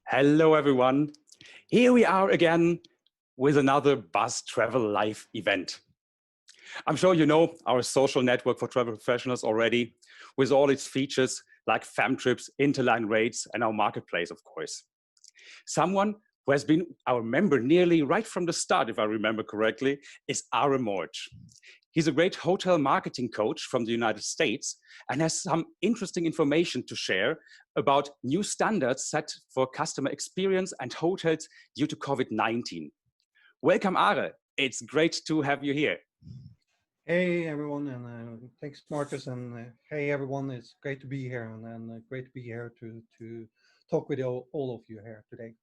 Hello, everyone. Here we are again with another BUZZ.travel live event. I'm sure you know our social network for travel professionals already, with all its features like fam trips, interline rates, and our marketplace, of course. Someone who has been our member nearly right from the start, if I remember correctly, is Morch. He's a great hotel marketing coach from the United States and has some interesting information to share about new standards set for customer experience and hotels due to COVID-19. Welcome, Are. It's great to have you here. Hey everyone, and thanks Marcus, and hey everyone, it's great to be here, and great to be here to talk with all of you here today.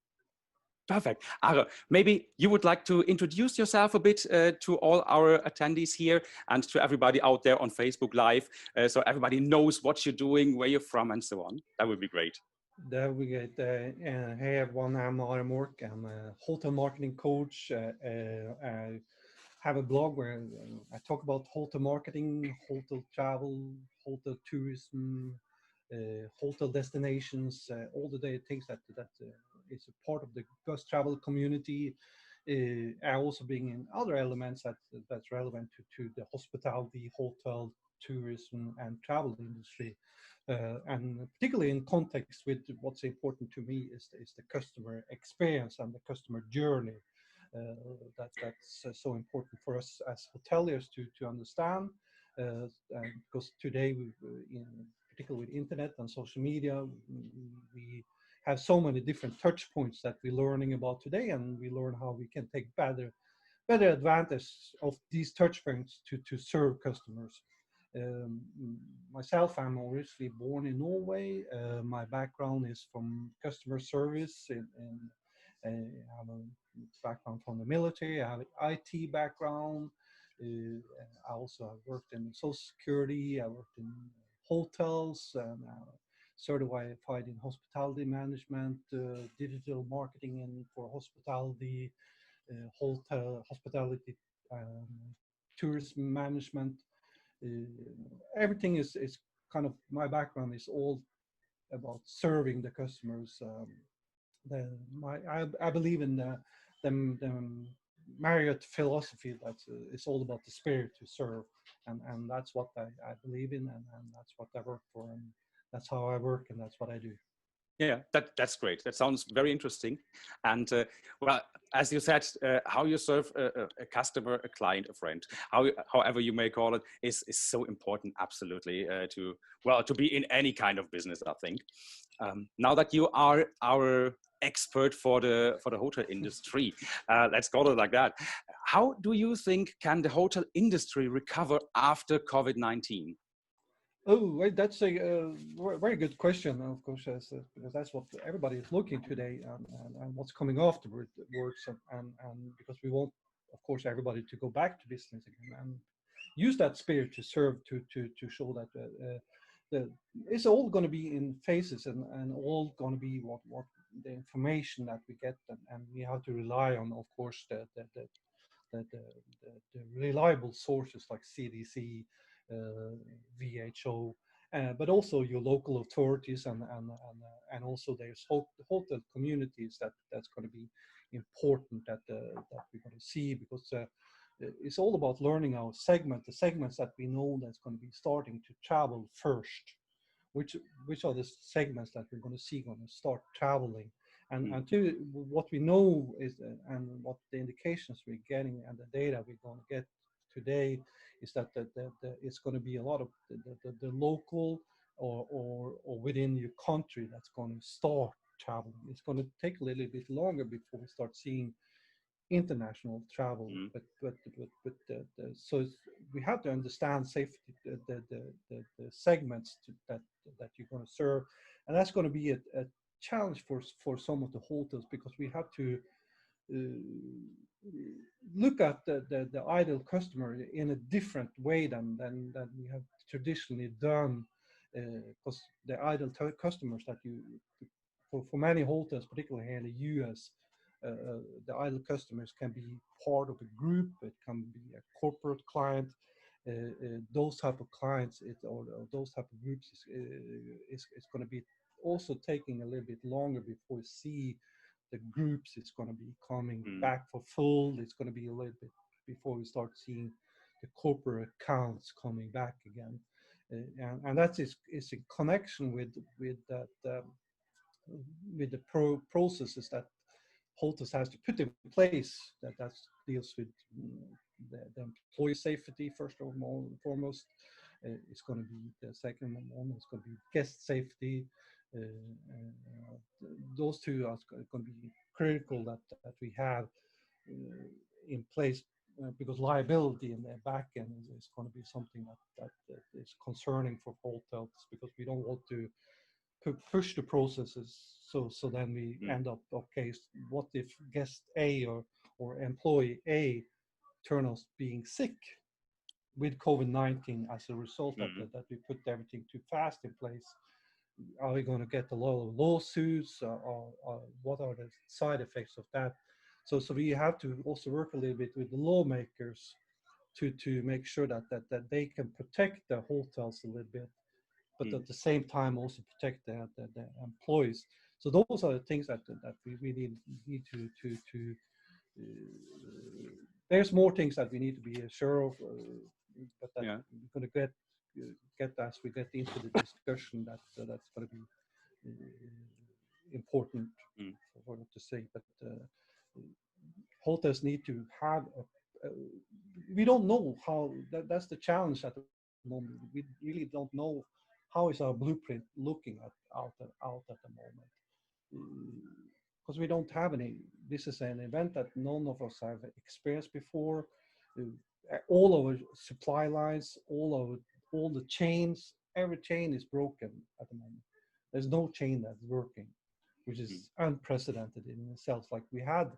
Perfect. Are, maybe you would like to introduce yourself a bit to all our attendees here and to everybody out there on Facebook Live, so everybody knows what you're doing, where you're from, and so on. That would be great. That we get. Hey everyone, I'm Ara Morch. I'm a hotel marketing coach. I have a blog where I talk about hotel marketing, hotel travel, hotel tourism, hotel destinations, all the things that is a part of the BUZZ.travel community. I also bring in other elements that's relevant to the hospitality, hotel, tourism, and travel industry. And particularly in context with what's important to me is the customer experience and the customer journey. That's so important for us as hoteliers to understand, because today, particularly with internet and social media, we have so many different touch points that we're learning about today, and we learn how we can take better advantage of these touch points to serve customers. Um, Myself, I'm originally born in Norway. My background is from customer service, and I have a background from the military. I have an IT background. I also have worked in social security. I worked in hotels, and certified in hospitality management, digital marketing, and for hospitality, hospitality, um, tourism management. Everything is kind of, my background is all about serving the customers. I believe in the Marriott philosophy that it's all about the spirit to serve, and that's what I believe in, and that's what I work for, and that's how I work, and that's what I do. Yeah, that's great. That sounds very interesting. And well, as you said, how you serve a customer, a client, a friend, however you may call it, is so important. Absolutely, to be in any kind of business, I think. Now that you are our expert for the hotel industry, let's call it like that. How do you think can the hotel industry recover after COVID-19? Oh, right, that's a very good question, of course, because that's what everybody is looking today, and what's coming afterwards, and because we want, of course, everybody to go back to business again and use that spirit to serve, to show that it's all going to be in phases, and all going to be what the information that we get, and we have to rely on, of course, the reliable sources like CDC, WHO, but also your local authorities, and also there's hotel communities that's going to be important, that we're going to see, because it's all about learning our segment, the segments that we know that's going to be starting to travel first, which are the segments that we're going to see going to start traveling. And to what we know is, and what the indications we're getting and the data we're going to get today, is that it's going to be a lot of the local, or within your country, that's going to start traveling. It's going to take a little bit longer before we start seeing international travel, so we have to understand safety, the segments that you're going to serve, and that's going to be a challenge for some of the hotels, because we have to look at the ideal customer in a different way than we have traditionally done, because the ideal customers that you, for many hotels, particularly here in the US, the ideal customers can be part of a group, it can be a corporate client, those type of clients or those type of groups is going to be also taking a little bit longer before we see the groups is going to be coming Mm. back for full. It's going to be a little bit before we start seeing the corporate accounts coming back again, and that is in connection with that with the processes that hotels has to put in place that deals with the employee safety first of all foremost. It's going to be the second one. It's going to be guest safety. Those two are going to be critical that we have in place because liability in the back end is going to be something that is concerning for hotels because we don't want to push the processes so then we Mm. end up okay what if guest A or employee A turn us being sick with COVID-19 as a result of Mm. that we put everything too fast in place. Are we going to get a lot of lawsuits or what are the side effects of that? So we have to also work a little bit with the lawmakers to make sure that they can protect the hotels a little bit, but Mm. at the same time also protect the employees. So those are the things that we really need to there's more things that we need to be sure of, but that Yeah. we're going to get as we get into the discussion that's going to be important Mm. for them to say. But hotels need to have we don't know how that's the challenge at the moment. We really don't know how is our blueprint looking out at the moment because we don't have any. This is an event that none of us have experienced before. All our supply lines, all the chains, every chain is broken at the moment. There's no chain that's working, which Mm. is unprecedented in itself. Like we had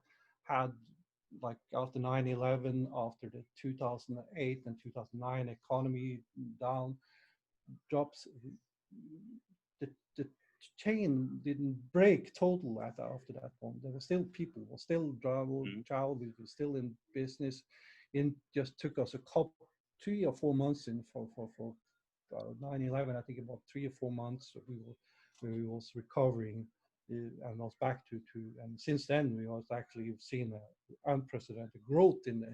like after 9/11, after the 2008 and 2009 economy down drops, the chain didn't break total after that point. There were still people, were still Mm. travel, we were still in business. It just took us a couple, 3 or 4 months in for 9/11. I think about 3 or 4 months we was recovering and was back to and since then we was actually seen unprecedented growth in the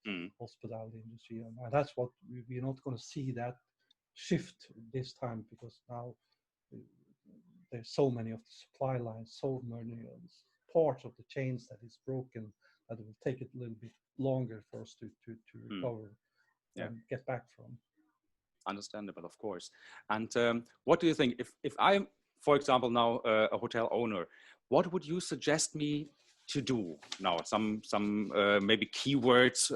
Mm. hospitality industry, and that's what we're not going to see that shift this time because now uh, there's so many of the supply lines, so many parts of the chains that is broken that it will take it a little bit longer for us to Mm. recover Yeah. and get back from. Understandable, of course. And what do you think if I'm, for example, now a hotel owner, what would you suggest me to do now? Some maybe keywords.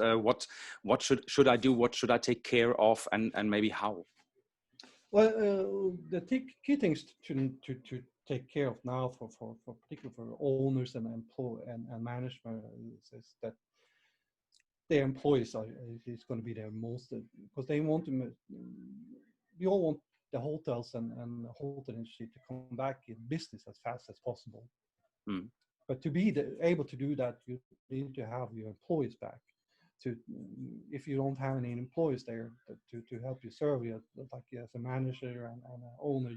What should I do? What should I take care of? And maybe how? Well, the key things to take care of now for particularly for owners and and management is that their employees are is going to be their most because they want to. We all want the hotels and the hotel industry to come back in business as fast as possible. Mm. But to be able to do that, you need to have your employees back. To if you don't have any employees there to help you serve you like as a manager and an owner,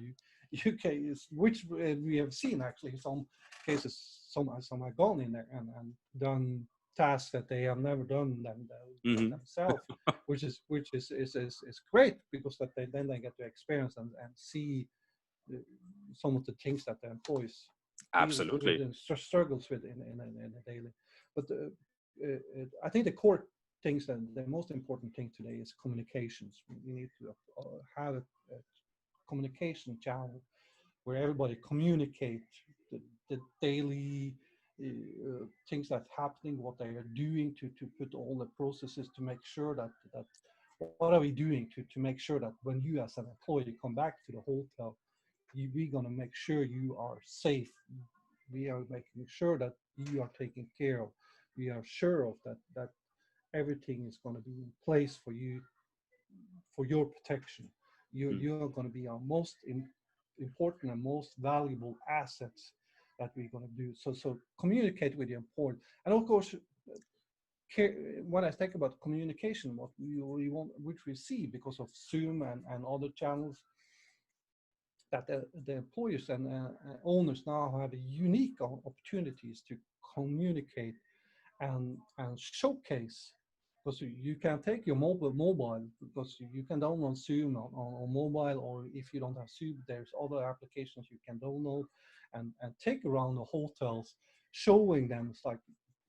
you can which we have seen actually some cases some have gone in there and done tasks that they have never done Mm-hmm. themselves, which is great because that then they get to experience and see uh, some of the things that the employees deal with Absolutely. and struggles with in a daily. But I think the core things and the most important thing today is communications. We need to have a communication channel where everybody communicate the daily things that's happening, what they are doing to put all the processes to make sure that what are we doing to make sure that when you as an employee come back to the hotel, we're going to make sure you are safe. We are making sure that you are taken care of. We are sure of that everything is going to be in place for you for your protection. Mm. You're going to be our most important and most valuable assets that we're going to do. So communicate with your employer, and of course when I think about communication, what we want, which we see because of Zoom and other channels, that the employers and owners now have a unique opportunities to communicate and showcase, because you can take your mobile, because you can download Zoom on mobile, or if you don't have Zoom, there's other applications you can download and take around the hotels, showing them. It's like,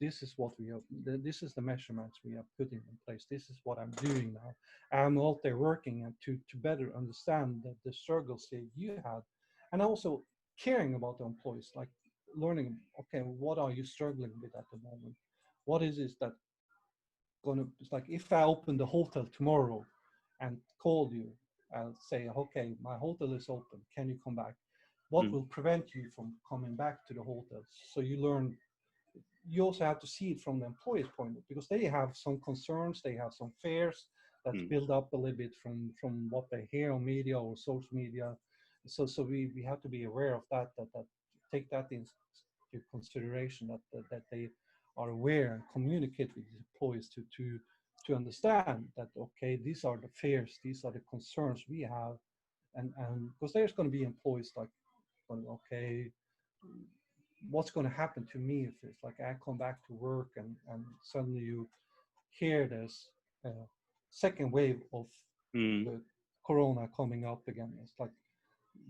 this is what we have, this is the measurements we are putting in place, this is what I'm doing now. I'm out there working and to better understand the struggles that you had, and also caring about the employees, like learning, okay, what are you struggling with at the moment? What is it that gonna, it's like, if I open the hotel tomorrow and call you and say, okay, my hotel is open, can you come back? What will prevent you from coming back to the hotel? So you learn, you also have to see it from the employee's point of view, because they have some concerns, they have some fears that's built up a little bit from what they hear on media or social media. So we have to be aware of that take that into consideration, that they are aware and communicate with the employees to understand that, okay, these are the fears, these are the concerns we have, and because there's going to be employees like, well, okay, what's going to happen to me if it's like I come back to work and suddenly you hear this second wave of the corona coming up again? It's like,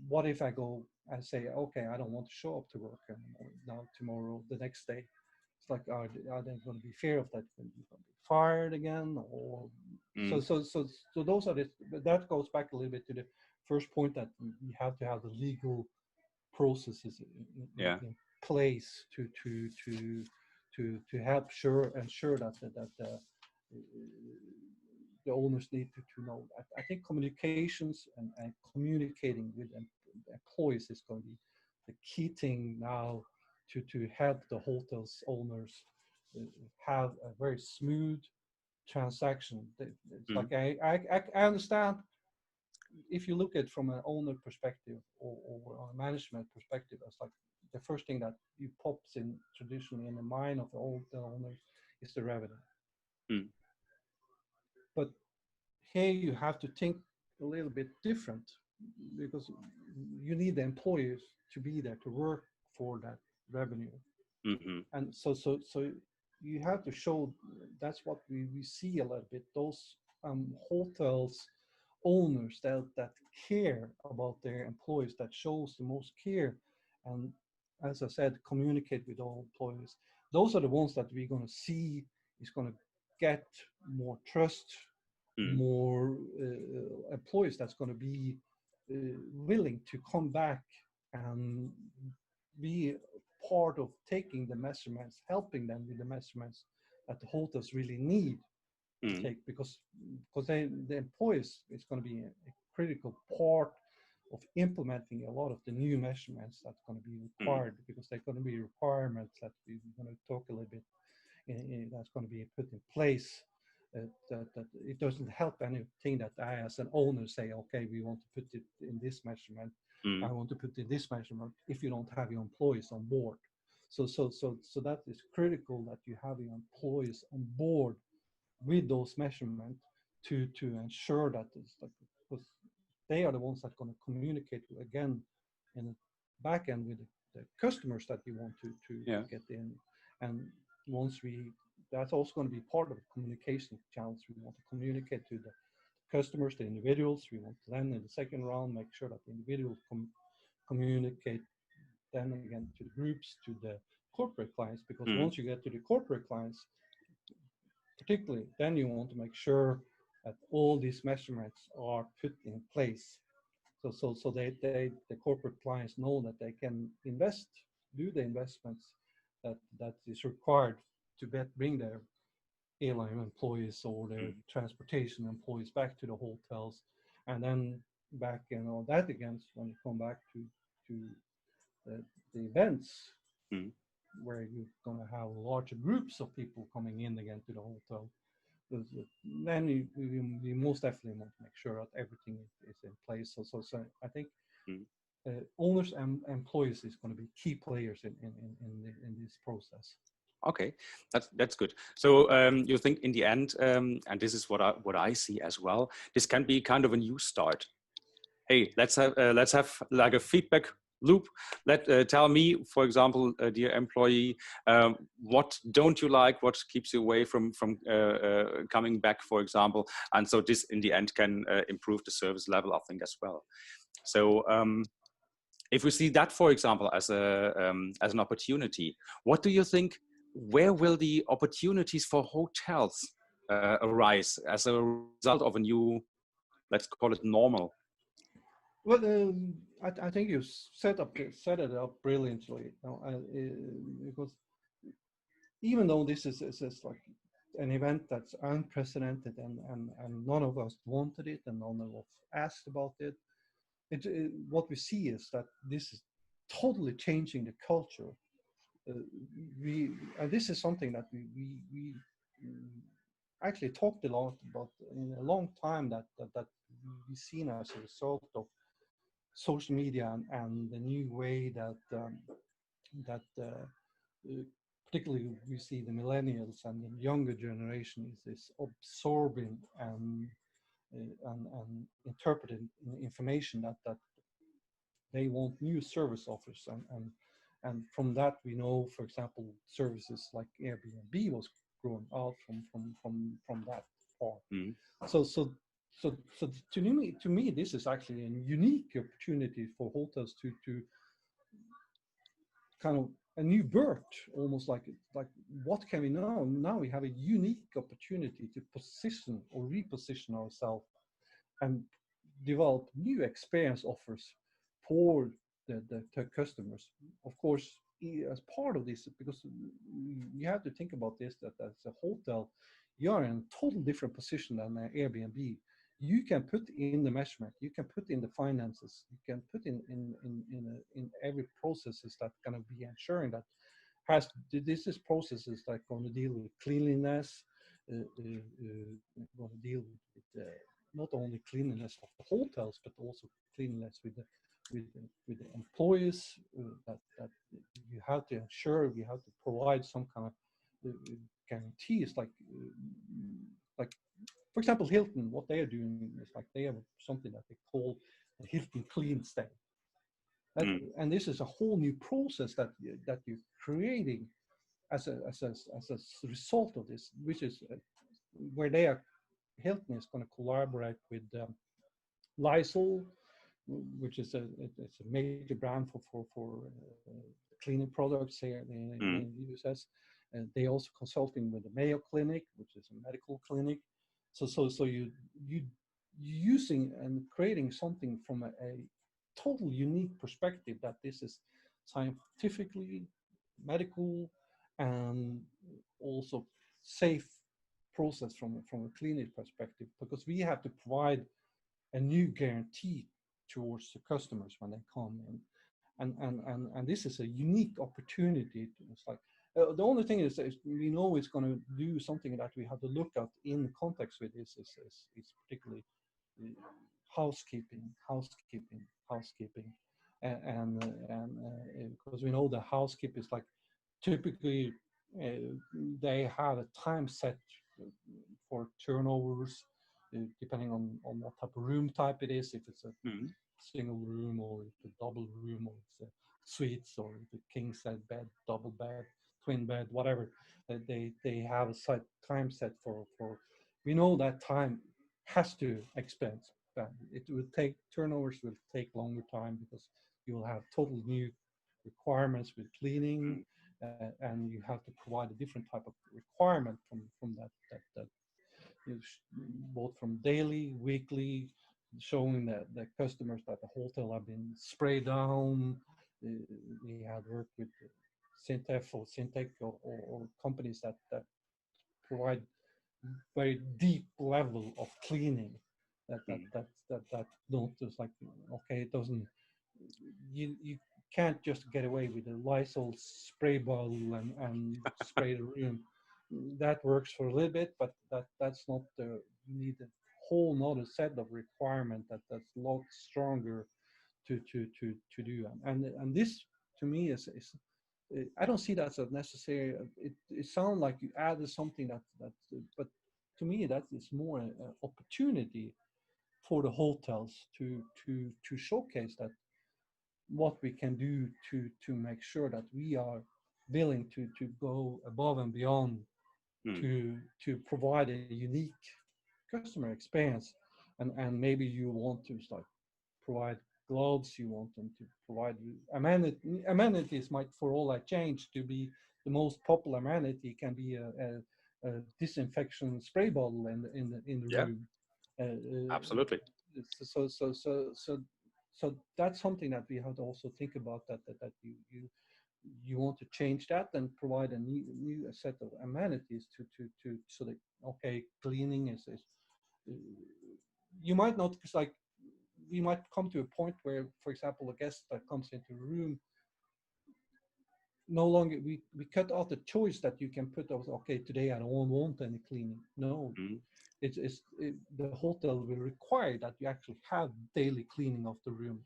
what if I go and say, okay, I don't want to show up to work anymore now, tomorrow, the next day? It's like, are they going to be fear of that? You're going to be fired again, or so those are the, that goes back a little bit to the first point, that we have to have the legal processes Yeah. in place to help ensure that the owners need to know. I think communications and communicating with employees is going to be the key thing now to help the hotels owners have a very smooth transaction. It's like, I understand, if you look at it from an owner perspective or a management perspective, it's like the first thing that you pops in traditionally in the mind of all the owners is the revenue. But here you have to think a little bit different, because you need the employees to be there to work for that revenue. And so you have to show, that's what we see a little bit, those hotels owners that care about their employees, that shows the most care, and as I said, communicate with all employees. Those are the ones that we're going to see is going to get more trust, more employees that's going to be willing to come back and be part of taking the measurements, helping them with the measurements that the hotels really need to take, because the employees is going to be a critical part of implementing a lot of the new measurements that's going to be required, because they're going to be requirements that we're going to talk a little bit that's going to be put in place. That it doesn't help anything that I as an owner say, okay, we want to put it in this measurement, I want to put in this measurement, if you don't have your employees on board. So that is critical, that you have your employees on board with those measurements to ensure that it's like, because they are the ones that are going to communicate again in the back end with the customers that you want to get in. And once that's also going to be part of the communication channels. We want to communicate to the customers, the individuals. We want to then in the second round make sure that the individuals communicate then again to the groups, to the corporate clients, because once you get to the corporate clients, particularly, then you want to make sure that all these measurements are put in place. So the corporate clients know that they can do the investments that is required to bring their airline employees or their transportation employees back to the hotels, and then back and all that again when you come back to the events where you're going to have larger groups of people coming in again to the hotel. Then we most definitely want to make sure that everything is in place. So I think owners and employees is going to be key players in this process. Okay, that's good. So you think in the end, and this is what I see as well, this can be kind of a new start. Hey, let's have like a feedback loop. Tell me, for example, dear employee, what don't you like, what keeps you away from coming back, for example, and so this in the end can improve the service level, I think, as well. So if we see that, for example, as an opportunity, what do you think? Where will the opportunities for hotels arise as a result of a new, let's call it normal? Well, I think you set it up brilliantly. Because even though this is like an event that's unprecedented and none of us wanted it and none of us asked about it, what we see is that this is totally changing the culture. Uh, we and this is something that we mm, actually talked a lot about in a long time, that we've seen as a result of social media and the new way that particularly we see the millennials and the younger generation is absorbing and interpreting information that they want new service offers, and from that we know, for example, services like Airbnb was grown out from that part. Mm, So to me this is actually a unique opportunity for hotels to kind of a new birth, almost like what can we now we have a unique opportunity to position or reposition ourselves and develop new experience offers for the customers. Of course, as part of this, because you have to think about this, that as a hotel, you are in a total different position than an Airbnb. You can put in the measurement, you can put in the finances, you can put in every processes that going to be ensuring that has this is processes that going to deal with cleanliness, going to deal with not only cleanliness of the hotels but also cleanliness with the employees, that you have to ensure, we have to provide some kind of guarantees, like for example Hilton. What they are doing is like they have something that they call the Hilton Clean Stay. mm, And this is a whole new process that you're creating as a result of this, which is where they are. Hilton is going to collaborate with Lysol, which is it's a major brand for cleaning products here in mm, the US. And they also consulting with the Mayo Clinic, which is a medical clinic. So you using and creating something from a total unique perspective, that this is scientifically medical and also safe process from a clinic perspective, because we have to provide a new guarantee towards the customers when they come in. And this is a unique opportunity. It's like the only thing is we know it's going to do something that we have to look at in context with this is particularly uh, housekeeping, and because we know the housekeep is like typically they have a time set for turnovers, depending on what type of room type it is, if it's a mm, single room or if it's a double room or it's a suites or if it's a king size bed, double bed, twin bed, whatever. They have a set time set for. We know that time has to expand. It will take turnovers will take longer time because you will have total new requirements with cleaning, mm, and you have to provide a different type of requirement from that both from daily, weekly, showing that the customers that the hotel have been sprayed down. Uh, we had worked with Syntec or companies that provide very deep level of cleaning, that that mm, that that don't just like, okay, it doesn't, you can't just get away with a Lysol spray bottle and spray the room. That works for a little bit, but that's not the, you need a whole nother set of requirement that's a lot stronger to do. And this to me is I don't see that as a necessary. It sounds like you added something but to me that is more an opportunity for the hotels to showcase that what we can do to make sure that we are willing to go above and beyond Mm. to provide a unique customer experience, and maybe you want to start provide gloves, you want them to provide amenities might for all that change to be the most popular amenity can be a disinfection spray bottle in the Yeah, room. absolutely. So that's something that we have to also think about, that you want to change that and provide a new set of amenities to so that okay, cleaning is uh, you might not, because like we might come to a point where, for example, a guest that comes into a room, no longer we cut off the choice that you can put out, okay, today I don't want any cleaning. No, Mm. the hotel will require that you actually have daily cleaning of the room,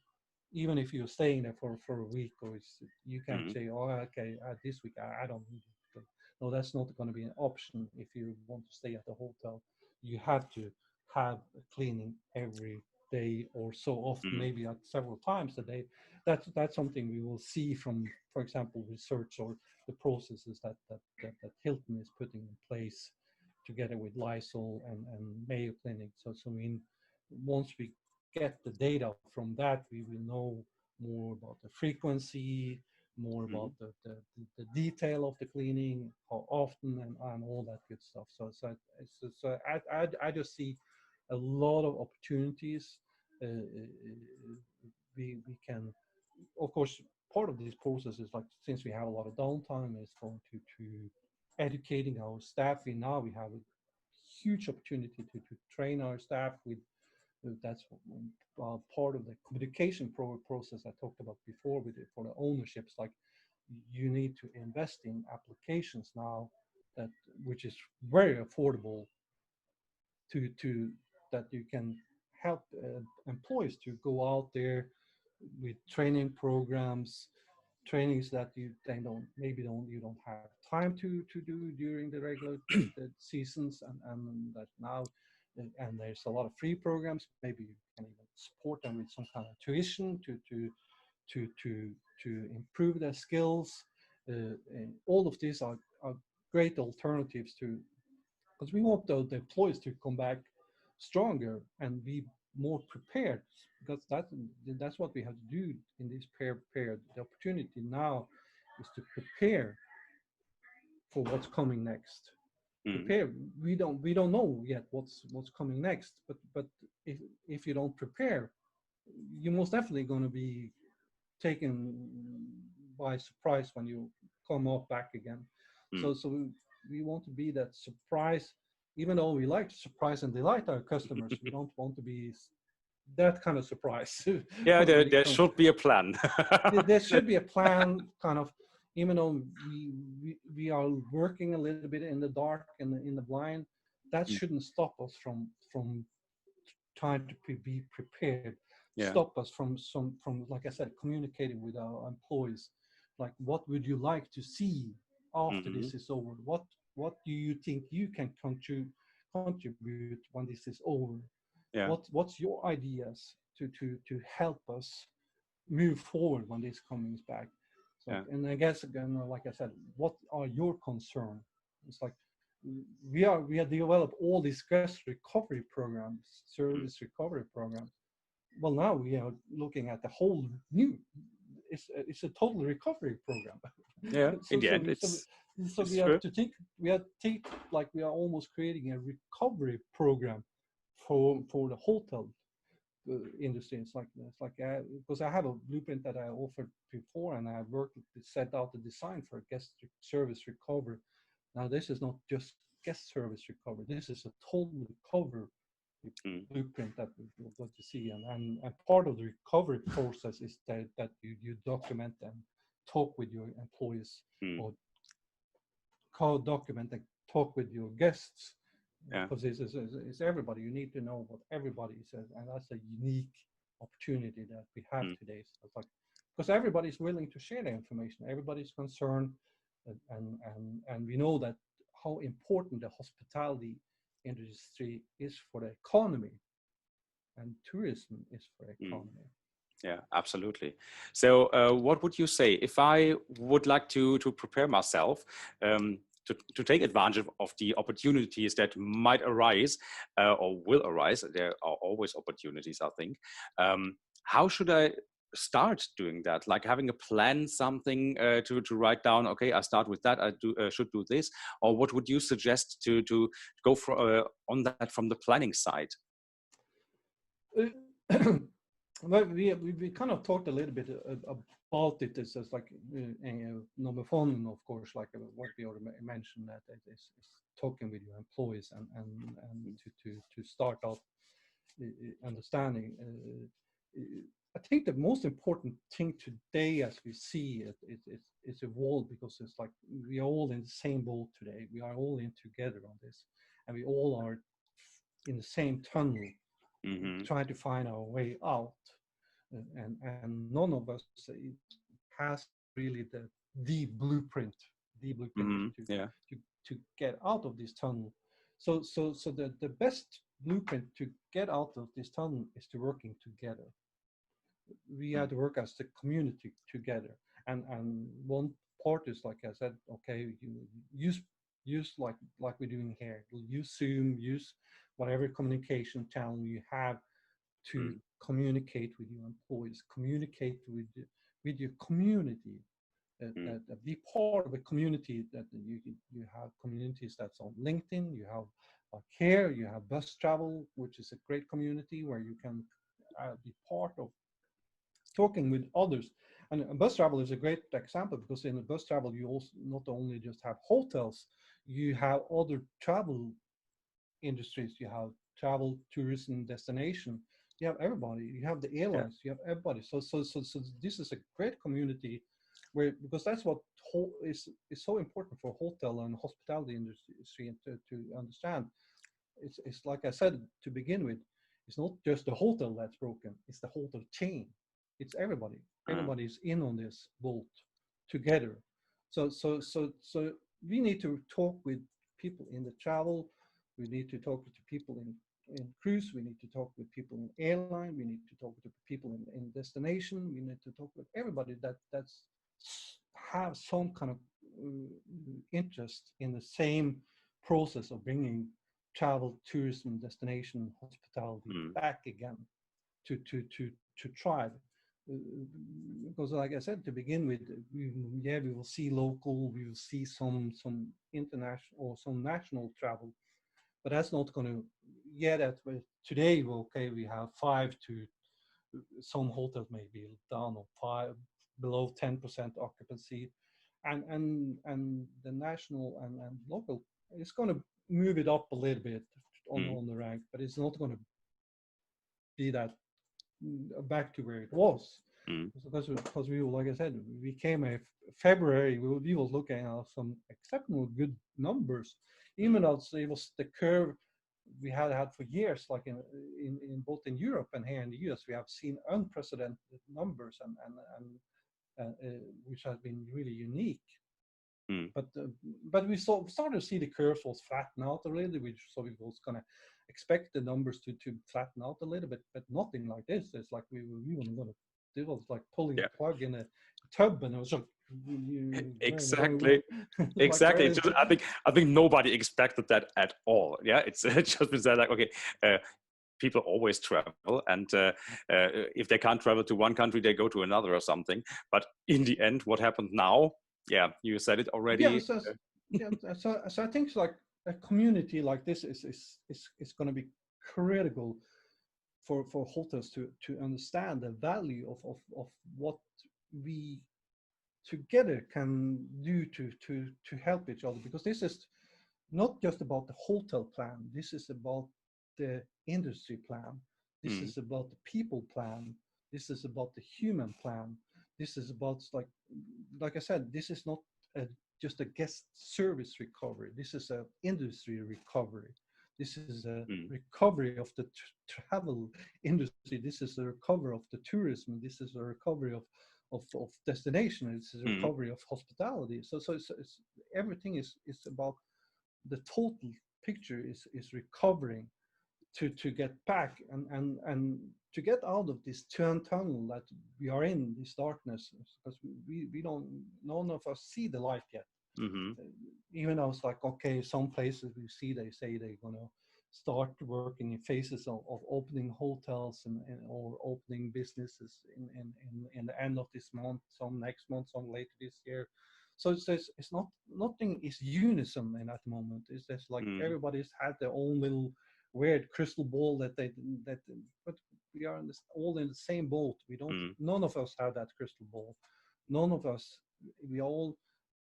even if you're staying there for a week, or you can't Mm. say, oh, okay, this week I don't need it. No, that's not going to be an option. If you want to stay at the hotel, you have to have cleaning every day, or so often, Mm. maybe several times a day. That's something we will see from, for example, research or the processes that Hilton is putting in place together with Lysol and Mayo Clinic. So I mean, once we get the data from that, we will know more about the frequency, more about Mm. the detail of the cleaning, how often, and all that good stuff. So I just see a lot of opportunities. We can, of course, part of this process is like, since we have a lot of downtime, is going to educating our staff. We have a huge opportunity to train our staff with. That's part of the communication process I talked about before with it for the ownerships. Like, you need to invest in applications now that which is very affordable to that you can help employees to go out there with training programs, trainings that they don't, maybe don't you don't have time to do during the regular the seasons, and that now, and there's a lot of free programs. Maybe you can even support them with some kind of tuition to to to improve their skills. And all of these are great alternatives to, because we want the employees to come back stronger and be more prepared, because that's what we have to do in this period. The opportunity now is to prepare for what's coming next. Mm. Prepare. We don't know yet what's coming next, but if you don't prepare, you're most definitely going to be taken by surprise when you come off back again. Mm. So we want to be that surprise, even though we like to surprise and delight our customers. We don't want to be that kind of surprise. Yeah, when it there comes, should be a plan. there should be a plan, kind of, even though we are working a little bit in the dark and in the blind. That Mm. shouldn't stop us from trying to be prepared, Yeah. stop us from, like I said, communicating with our employees. Like, what would you like to see after Hmm. this is over? What do you think you can contribute when this is over? Yeah. What's your ideas to help us move forward when this comes back? So, Yeah. and I guess again, like I said, what are your concerns? It's like, we have developed all these stress recovery programs, Mm. service recovery programs. Well, now we are looking at the whole new. It's a total recovery program. Yeah. In so the so end, we so, so we it's have true. to think. We have to think like we are almost creating a recovery program for the hotel industry. It's like because I have a blueprint that I offered before, and I worked to set out the design for guest service recovery. Now, this is not just guest service recovery. This is a total recovery Mm. blueprint that we're going to see. And part of the recovery process is that you document and talk with your employees, Mm. or co-document and talk with your guests, Yeah. because it's everybody. You need to know what everybody says, and that's a unique opportunity that we have Mm. today. So it's like, because everybody's willing to share the information. Everybody's concerned, and we know that how important the hospitality industry is for the economy, and tourism is for the Mm. economy. Yeah, absolutely. So, what would you say if I would like to prepare myself to take advantage of the opportunities that might arise or will arise? There are always opportunities, I think. How should I start doing that? Like having a plan, something to write down. Okay, I start with that. I should do this. Or what would you suggest to go for on that from the planning side? Well, we kind of talked a little bit about it. It's just like number one, of course, like what we already mentioned, that it is talking with your employees and to start out understanding. I think the most important thing today, as we see it, it's evolved, because it's like we are all in the same boat today. We are all in together on this, and we all are in the same tunnel, Mm-hmm. trying to find our way out. And none of us has really the blueprint, Mm-hmm. Yeah. to get out of this tunnel. So the best blueprint to get out of this tunnel is to working together. We have to work as the community together. And one part is, like I said, okay, you use like we're doing here. Use Zoom, use whatever communication channel you have to Mm. communicate with your employees, communicate with your community, Mm. be part of a community. That you have communities that's on LinkedIn, you have like here, you have BUZZ.travel, which is a great community where you can be part of talking with others. And BUZZ.travel is a great example, because in the BUZZ.travel you also not only just have hotels, you have other travel industries, you have travel, tourism, destination, you have everybody, you have the Yeah. airlines, you have everybody. So this is a great community, where, because that's what is so important for hotel and hospitality industry, and to understand. It's like I said to begin with, it's not just the hotel that's broken, it's the hotel chain. It's everybody. Uh, Everybody's in on this boat together. So we need to talk with people in the travel. We need to talk to people in cruise. We need to talk with people in airline. We need to talk to people in destination. We need to talk with everybody that's have some kind of interest in the same process of bringing travel, tourism, destination, hospitality mm. back again to thrive. Uh, because, like I said to begin with, we will see local, we will see some international or some national travel, but that's not going to yet. Today, okay, we have 5 to some hotels may be down on 5, below 10% occupancy, and the national and local is going to move it up a little bit Mm. on the rank, but it's not going to be that back to where it was. Mm. Because we, like I said, we came in February, we was looking at some exceptional good numbers, even Mm. though it was the curve we had for years, like in both in Europe and here in the US. We have seen unprecedented numbers, which has been really unique. Mm. But we started to see the curves was flatten out a little bit, so we was gonna expect the numbers to flatten out a little bit, but nothing like this. It's like we were gonna. It was like pulling a Yeah. plug in a tub, and it was like, Exactly. like Exactly. where is I think nobody expected that at all. Yeah. It's just been said like, okay, people always travel, and if they can't travel to one country, they go to another or something. But in the end, what happened now? Yeah, you said it yeah, already. yeah. So I think it's like a community like this is going to be critical for hotels to understand the value of what we together can do to help each other, because this is not just about the hotel plan. This is about the industry plan. This Mm. is about the people plan. This is about the human plan. This is about, like I said, this is not just a guest service recovery. This is an industry recovery. This is a Mm. recovery of the travel industry. This is a recovery of the tourism. This is a recovery of destination. It's a Mm. recovery of hospitality. So it's everything is about the total picture is recovering to get back and to get out of this tunnel that we are in, this darkness, because we don't, none of us see the light yet. Mm-hmm. Even though it's like, okay, some places we see, they say they're going to start working in phases of opening hotels and or opening businesses in the end of this month, some next month, some later this year. So it's not, nothing is unison in that moment. It's just like Mm. everybody's had their own little weird crystal ball that but we are in this, all in the same boat. We don't, Mm. none of us have that crystal ball. None of us, we all,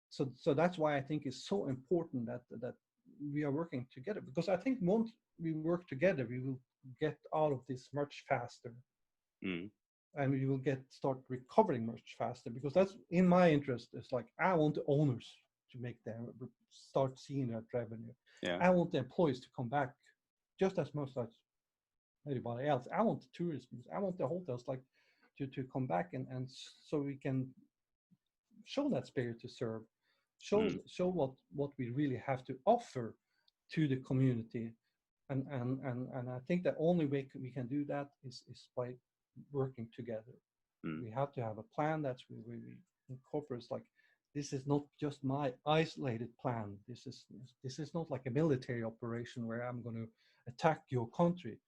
so that's why I think it's so important that we are working together, because I think once we work together, we will get out of this much faster, Mm. and we will start recovering much faster, because that's in my interest. It's like, I want the owners to make them start seeing that revenue. Yeah. I want the employees to come back just as much as everybody else. I want the tourism. I want the hotels like to come back, and so we can show that spirit to serve, Mm. show what we really have to offer to the community. And I think the only way we can do that is by working together. Mm. We have to have a plan that's we incorporates, like, this is not just my isolated plan. This is not like a military operation where I'm going to attack your country.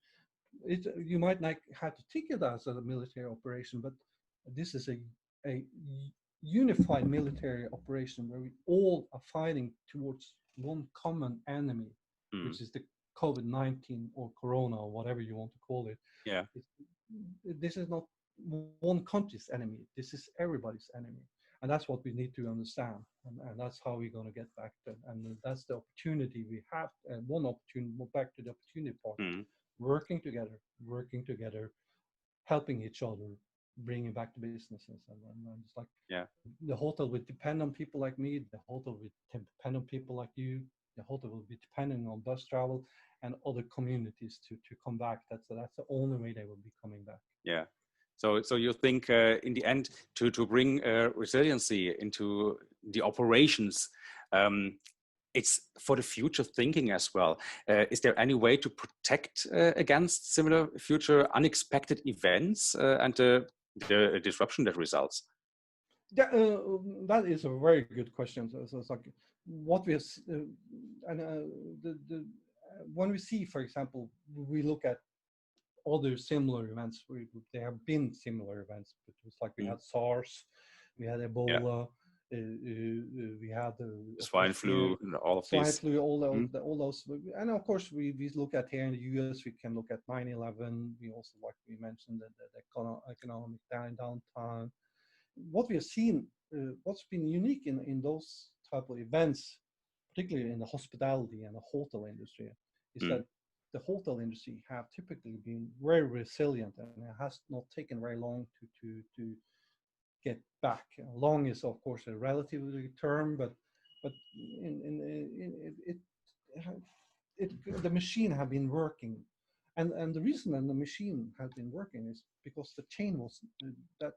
You might not have to take it as a military operation, but this is a unified military operation where we all are fighting towards one common enemy, Mm. which is the COVID-19 or Corona or whatever you want to call it. Yeah. This is not one country's enemy. This is everybody's enemy. And that's what we need to understand. And that's how we're going to get back to, and that's the opportunity we have. And one opportunity, back to the opportunity part, Mm. working together, helping each other, bringing back the businesses. And it's like, Yeah. the hotel will depend on people like me. The hotel will depend on people like you. The hotel will be depending on BUZZ.travel and other communities to come back. That's the only way they will be coming back. Yeah. So you think in the end to bring resiliency into the operations, it's for the future thinking as well. Is there any way to protect against similar future unexpected events and the disruption that results? Yeah, that is a very good question. So it's like what we have, and when we see, for example, we look at other similar events. There have been similar events, but it's like we Mm. had SARS, we had Yeah. Ebola, we had of Swine course here flu and all of swine these. flu, Mm. all those, and of course we look at here in the US. We can look at 9/11. We also, like we mentioned, the economic downturn. What we have seen, what's been unique in those type of events, particularly in the hospitality and the hotel industry, is Mm. that the hotel industry have typically been very resilient, and it has not taken very long to get back. Long is of course a relative term, but the machine have been working, and the reason that the machine has been working is because the chain was that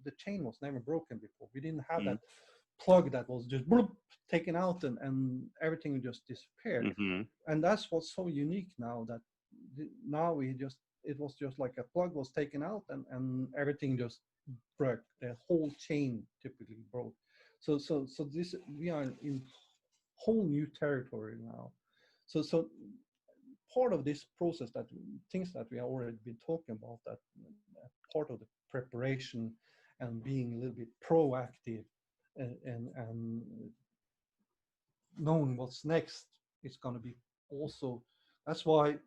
the chain was never broken before. We didn't have Mm. that plug that was just bloop, taken out and everything just disappeared. Mm-hmm. And that's what's so unique now, that now we just, it was just like a plug was taken out and everything just broke. The whole chain typically broke. So this, we are in whole new territory now. So part of this process, that things that we have already been talking about, that part of the preparation and being a little bit proactive and knowing what's next is going to be also, that's why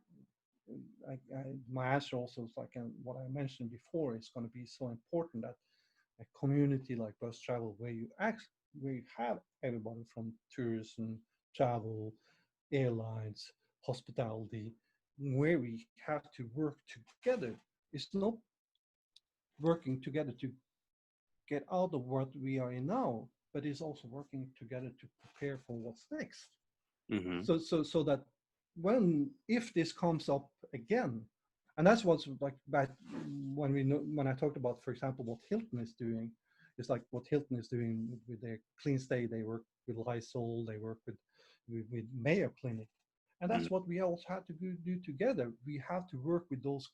my answer also is like, and what I mentioned before, is going to be so important, that a community like BUZZ.travel, where you have everybody from tourism, travel, airlines, hospitality, where we have to work together. It's not working together to get out of what we are in now, but it's also working together to prepare for what's next. Mm-hmm. So that if this comes up again, and that's what's like back when I talked about, for example, what Hilton is doing. It's like what Hilton is doing with their clean stay. They work with Lysol. They work with Mayo Clinic, and Mm. that's what we also have to do together. We have to work with those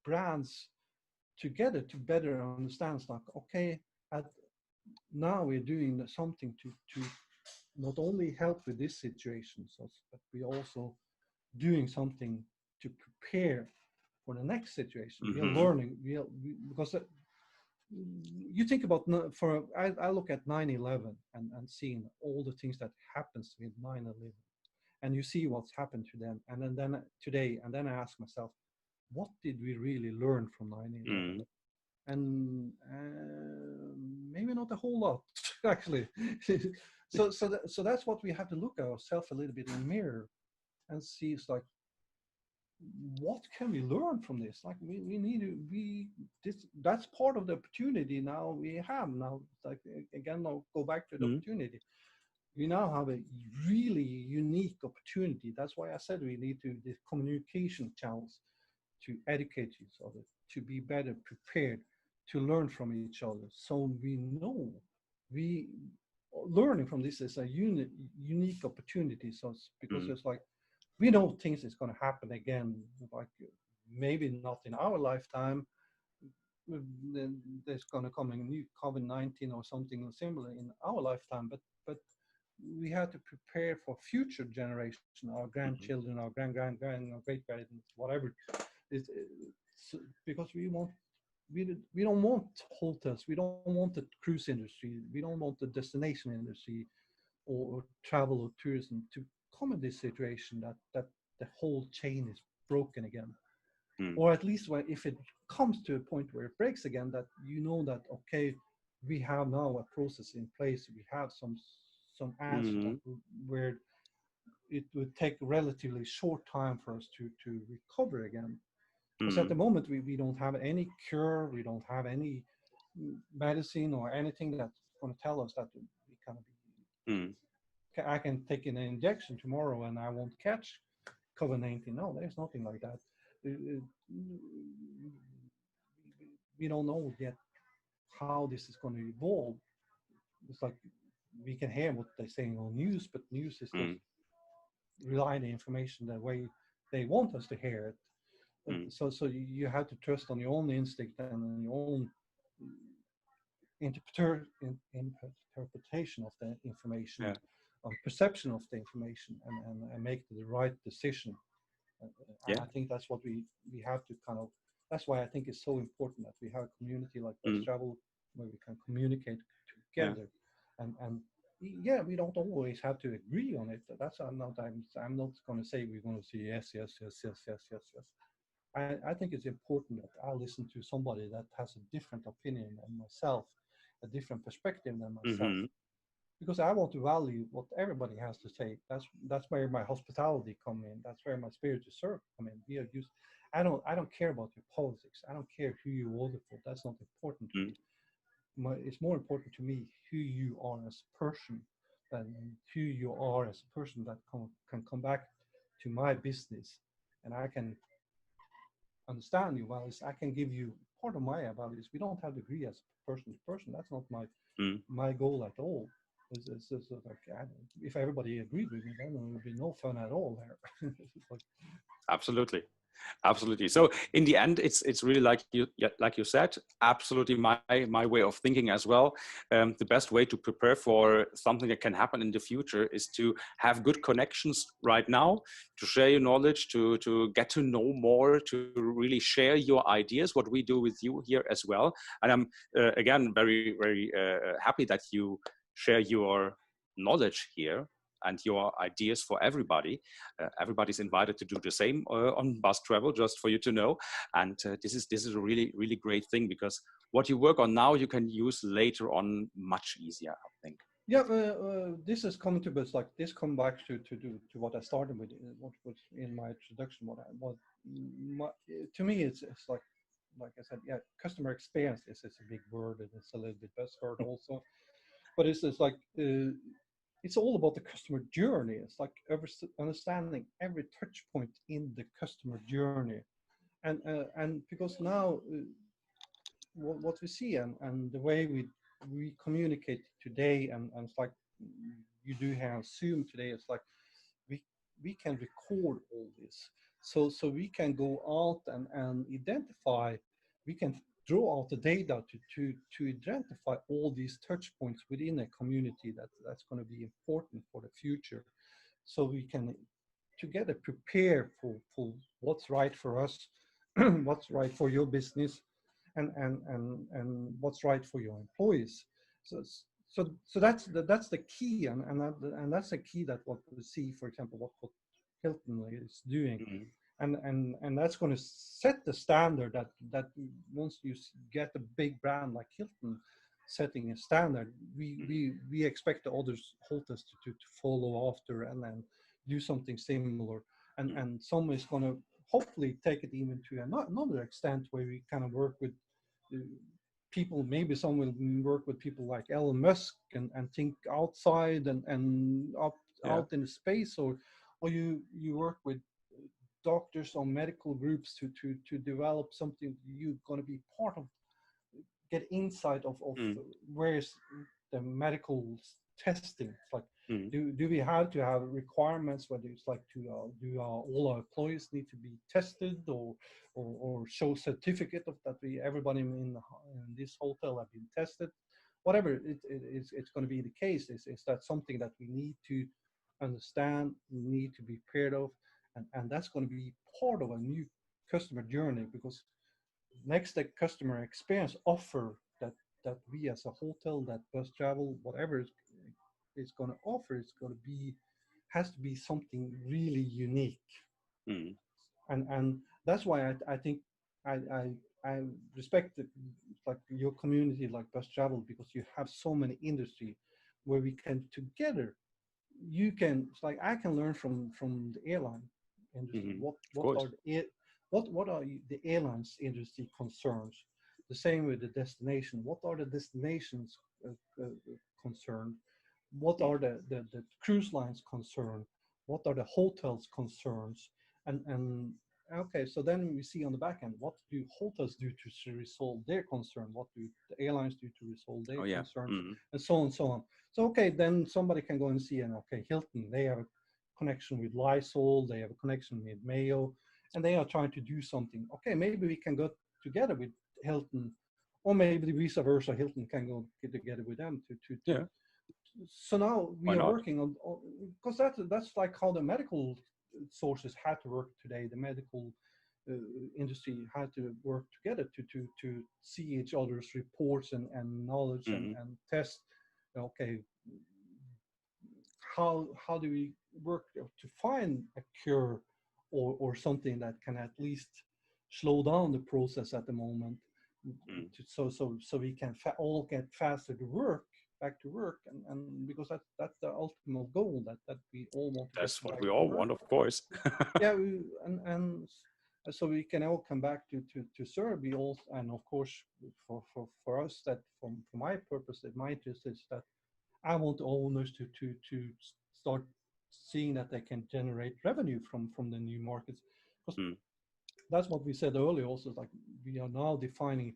brands together to better understand. It's like, okay, at, now we're doing something to not only help with this situation, so, but we also doing something to prepare for the next situation. We are Mm-hmm. learning. Because you think about I look at 9/11 and seeing all the things that happens with 9/11, and you see what's happened to them, and then today, and then I ask myself, what did we really learn from 9/11? Mm. And maybe not a whole lot, actually. So that's what we have to look at ourselves a little bit in the mirror and see. It's like, what can we learn from this? Like we need to be this. That's part of the opportunity now we have now. Like again, I'll go back to the Mm. opportunity. We now have a really unique opportunity. That's why I said we need to the communication channels to educate each other, to be better prepared, to learn from each other. So we know we learning from this is a unique opportunity. So it's because Mm. it's like we know things is going to happen again, like maybe not in our lifetime. Then there's going to come a new COVID-19 or something similar in our lifetime, but we have to prepare for future generation, our Mm-hmm. grandchildren, our our great grandparents, whatever. It's because we don't want hotels, we don't want the cruise industry, we don't want the destination industry or travel or tourism to come in this situation that the whole chain is broken again, Mm. or at least when, if it comes to a point where it breaks again, that you know that okay, we have now a process in place, we have some answers Mm. that where it would take a relatively short time for us to recover again. Because at the Mm. moment we don't have any cure, we don't have any medicine or anything that's going to tell us that we can Mm. be, I can take an injection tomorrow and I won't catch COVID-19. No, there's nothing like that. We don't know yet how this is going to evolve. It's like we can hear what they're saying on news, but news is just Mm. rely the information the way they want us to hear it. Mm. So you have to trust on your own instinct and on your own interpretation of the information, Yeah. or perception of the information, and make the right decision. Yeah. I think that's what we have to kind of. That's why I think it's so important that we have a community like Mm. BUZZ.travel where we can communicate Yeah. together, and yeah, we don't always have to agree on it. That's I'm not going to say we're going to say yes, yes, yes, yes, yes, yes, yes. I think it's important that I listen to somebody that has a different opinion than myself, a different perspective than myself, Mm-hmm. because I want to value what everybody has to say. That's where my hospitality come in. That's where my spirit to serve come in. We are used. I don't care about your politics. I don't care who you voted for. That's not important to Mm. me. It's more important to me who you are as a person than who you are as a person that can come back to my business and I can understand you well. I can give you part of my values. We don't have to agree as person to person. That's not Mm. my goal at all. It's like if everybody agreed with me, then there would be no fun at all there. Like, Absolutely. Absolutely. So in the end, it's really like you said, absolutely my way of thinking as well. The best way to prepare for something that can happen in the future is to have good connections right now, to share your knowledge, to get to know more, to really share your ideas. What we do with you here as well. And I'm again very happy that you share your knowledge here and your ideas for everybody. Everybody's invited to do the same on BUZZ.travel, just for you to know. And this is a really great thing, because what you work on now, you can use later on much easier, I think. yeah, this is coming to us like this. Come back to what I started with, what was in my introduction. My, to me, it's like I said, yeah, customer experience is a big word and it's a little bit buzzword also, but it's like it's all about the customer journey. It's like understanding every touch point in the customer journey, and because now what we see and the way we we communicate today, and it's like you do have Zoom today. It's like we we can record all this, so we can go out and identify. We can draw out the data to identify all these touch points within a community that's going to be important for the future, so we can together prepare for what's right for us, what's right for your business, and what's right for your employees. So that's the key, and that's the key that what we see, for example, what Hilton is doing, Mm. and that's going to set the standard that once you get a big brand like Hilton setting a standard, we expect the others hotels to follow after and then do something similar, Mm. and some is going to hopefully take it even to another extent where we kind of work with uh, people. Maybe some will work with people like Elon Musk and think outside and up Yeah. out in the space, or you work with doctors or medical groups to develop something you're going to be part of, get insight of Mm. where's the medical testing. It's like, Mm. do we have to have requirements, whether it's like to do all our employees need to be tested, or show certificate of that we everybody in this hotel have been tested, whatever it's going to be the case. Is that something that we need to understand, need to be prepared of, and that's going to be part of a new customer journey, because next the customer experience offer that we as a hotel, that BUZZ.travel, whatever is going to offer, is going to be, has to be something really unique. Mm. And that's why I think I respect like your community like BUZZ.travel, because you have so many industry where we can together, you can, it's like I can learn from the airline industry, Mm. Of what course. are what are the airlines industry concerns. The same with the destination, what are the destinations concerned, what Mm. are the cruise lines concerned, what are the hotels concerns, and okay, so then we see on the back end, what do hotels do to resolve their concern, what do the airlines do to resolve their Oh yeah. concerns, Mm. and so on and so on. So okay, then somebody can go and see, and okay, Hilton, they have a connection with Lysol, they have a connection with Mayo, and they are trying to do something. Okay, maybe we can go together with Hilton, or maybe vice versa, Hilton can go get together with them to Yeah. so now we Why are not? working on, because that's like how the medical sources had to work today. The medical uh, industry had to work together to see each other's reports and knowledge Mm. and test. Okay, how do we work to find a cure, or something that can at least slow down the process at the moment, Mm. so we can all get faster to work, back to work, and because that's the ultimate goal, that we all want to get That's what back we to all work. want, of course. Yeah, so we can all come back to serve. We all, and of course, for us, that for my purpose, that my interest is that I want owners to start seeing that they can generate revenue from the new markets, because Mm. that's what we said earlier. Also, like we are now defining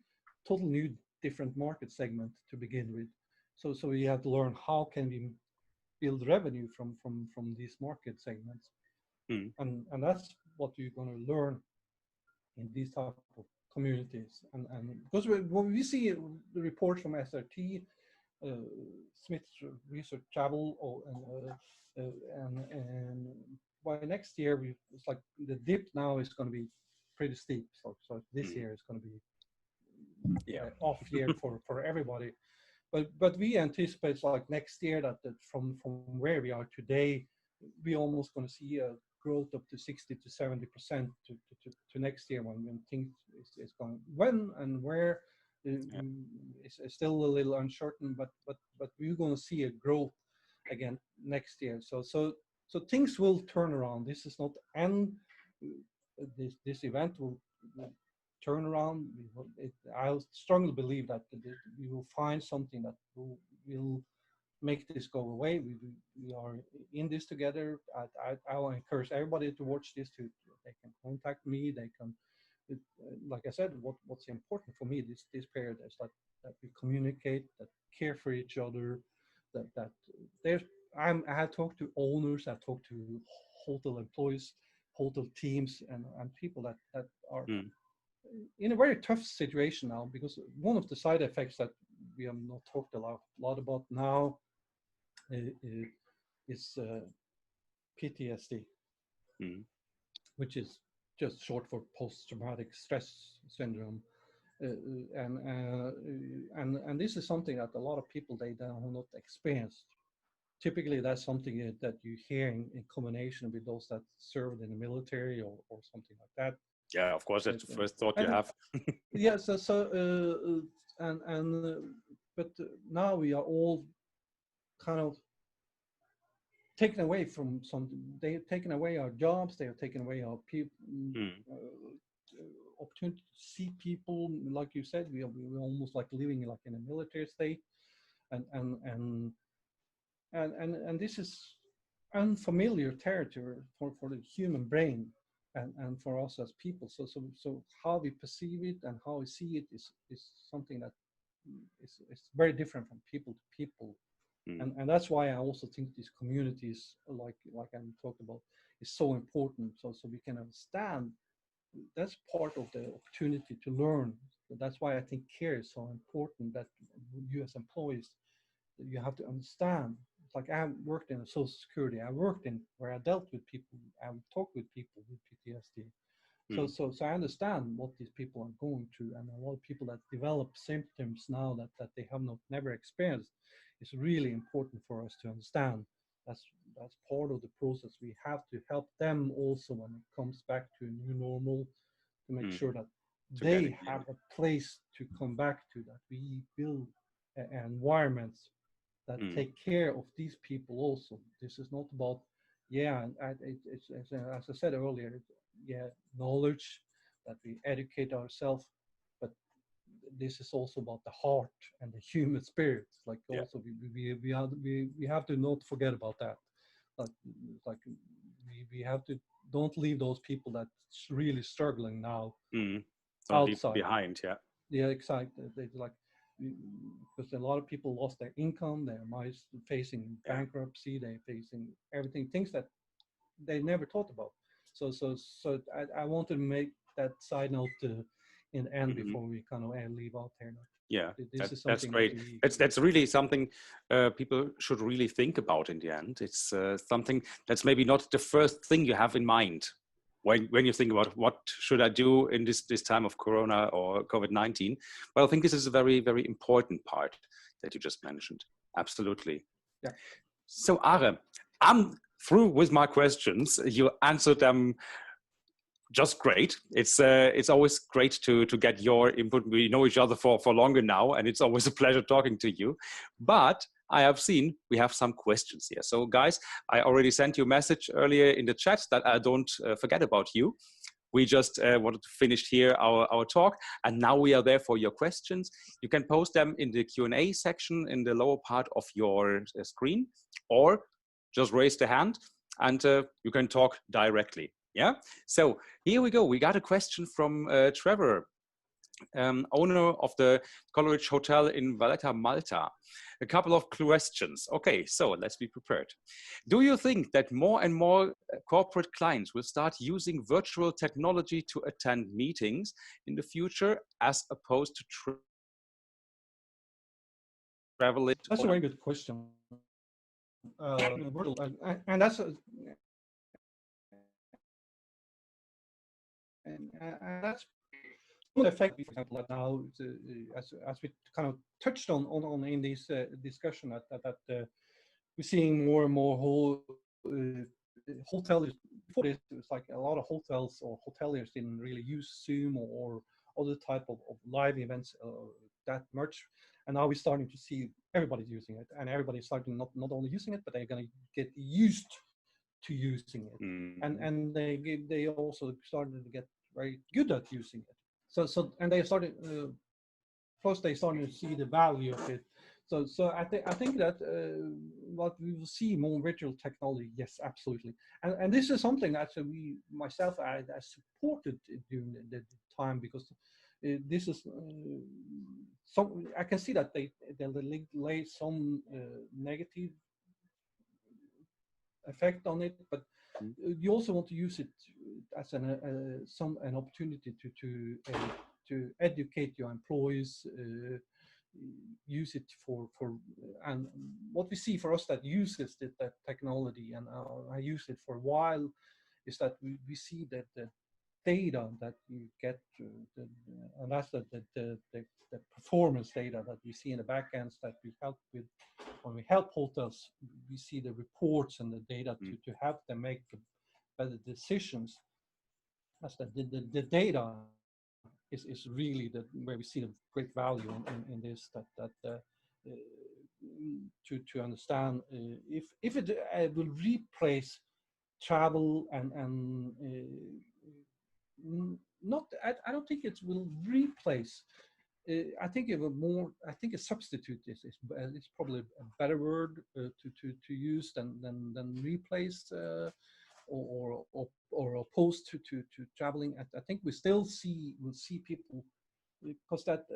total new different market segment to begin with. So we have to learn how can we build revenue from these market segments, Mm. and that's what you're going to learn in these type of communities. And because when we see the reports from SRT, uh, Smith Research Travel, and by next year, it's like the dip now is going to be pretty steep. So this Mm. year is going to be Yeah. off year for everybody. But we anticipate like next year that from where we are today, we almost going to see a growth up to 60 to 70% to next year, when things is going, when and where Yeah. is still a little uncertain, but we're going to see a growth again next year. So things will turn around. This is not end. This event will turn around. I strongly believe that we will find something that will make this go away. We are in this together. I will encourage everybody to watch this. They can contact me. They can, like I said, what's important for me this period is that that we communicate, that care for each other, that there's I have talked to owners, I've talked to hotel employees, hotel teams, and people that are Mm. in a very tough situation now, because one of the side effects that we have not talked a lot about now is PTSD, Mm. which is just short for post-traumatic stress syndrome. And this is something that a lot of people they have not experienced. Typically, that's something that you hear in combination with those that served in the military or something like that. Yeah, of course, that's the first thought you And have. yeah, but now we are all kind of taken away from something. They have taken away our jobs. They have taken away our people. Mm. Opportunity to see people, like you said, we're almost like living like in a military state, and and and and this is unfamiliar territory for the human brain, and for us as people. So how we perceive it and how we see it is something that is very different from people to people. Mm. And that's why I also think these communities, like I talked about, is so important. So we can understand. That's part of the opportunity to learn. So that's why I think care is so important. That you as employees, you have to understand. It's like I worked in social security. I worked in where I dealt with people. I would talk with people with PTSD. Mm. So I understand what these people are going through, and a lot of people that develop symptoms now that they have not never experienced. It's really important for us to understand. That's that's part of the process. We have to help them also when it comes back to a new normal, to make Mm. sure that To get it. they have a place to come back to. That we build environments that Mm. take care of these people also. This is not about, yeah, it's as I said earlier, yeah, knowledge, that we educate ourselves, but this is also about the heart and the human spirit. Like Yeah. also we have to not forget about that. Like like we have to don't leave those people that's really struggling now Mm. Don't leave outside. behind. Yeah. Yeah, exactly. They like because a lot of people lost their income. They're facing Yeah. bankruptcy. They're facing everything, things that they never thought about. So I want to make that side note in the end Hmm. before we kind of leave out here. Yeah, This is that's something that great. we. That's really something people should really think about in the end. It's something that's maybe not the first thing you have in mind when you think about what should I do in this time of Corona or COVID-19. Well, I think this is a very, very important part that you just mentioned. Absolutely. Yeah. So Are, I'm through with my questions. You answered them just great. It's always great to get your input. We know each other for longer now, and it's always a pleasure talking to you. But I have seen we have some questions here. So guys, I already sent you a message earlier in the chat that I don't forget about you. We just wanted to finish here our talk, and now we are there for your questions. You can post them in the Q&A section in the lower part of your screen, or just raise the hand and you can talk directly. Yeah. So here we go. We got a question from Trevor, owner of the Coleridge Hotel in Valletta, Malta. A couple of questions. Okay, so let's be prepared. Do you think that more and more corporate clients will start using virtual technology to attend meetings in the future as opposed to traveling? That's a very good question. And that's and that's some of the effect, for example, that now, as we kind of touched on in this discussion, that we're seeing more and more hotels. Before this, it was like a lot of hotels or hoteliers didn't really use Zoom or other type of live events that much. And now we're starting to see everybody's using it, and everybody's starting not only using it, but they're going to get used to using it, and they also started to get very good at using it. And they started plus they started to see the value of it. So I think that what we will see more virtual technology, yes, absolutely. And this is something that we myself I supported during the time, because this is some. I can see that they lay some negative effect on it, but Mm. you also want to use it as an opportunity to educate your employees. Use it for and what we see for us that uses that technology, and I use it for a while, is that we see that the data that you get, and that's the performance data that we see in the backends that we help with. When we help hotels, we see the reports and the data to help them make better decisions. That's the data is really where we see the great value in this, to understand if it will replace travel not. I don't think it will replace. I think it will more. I think a substitute is probably a better word to use than replace, or opposed to traveling. I think we still will see people, because that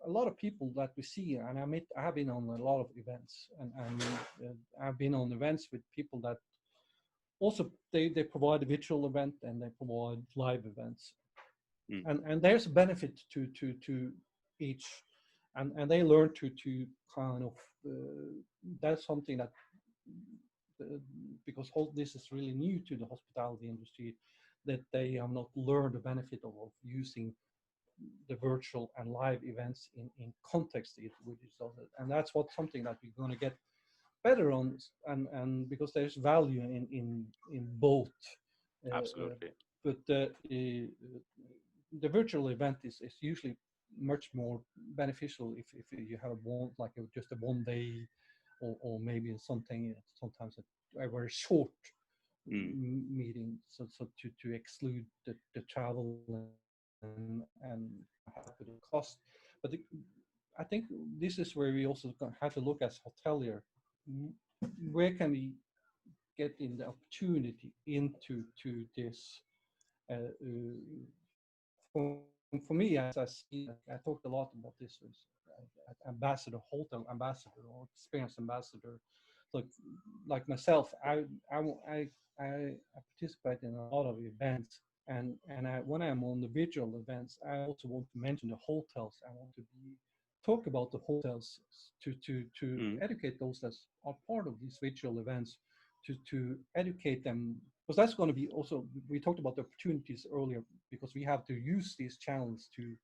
a lot of people that we see, and I have been on a lot of events, and I've been on events with people that also they provide a virtual event and they provide live events, and there's a benefit to each, and they learn to kind of that's something that because this is really new to the hospitality industry, that they have not learned the benefit of using the virtual and live events in context with each other, and that's something that we're going to get better on, and because there's value in both. Absolutely. But the virtual event is usually much more beneficial if you have just a 1 day, or maybe sometimes a very short meeting, so to exclude the travel and help with the cost. But I think this is where we also have to look as hotelier. Where can we get in the opportunity into this? For me, as I see, I talked a lot about this as ambassador, hotel ambassador, or experience ambassador. Like myself, I participate in a lot of events, and when I'm on the visual events, I also want to mention the hotels. I want to talk about the hotels to educate those that are part of these visual events, to educate them, because that's going to be also, we talked about the opportunities earlier, because we have to use these channels to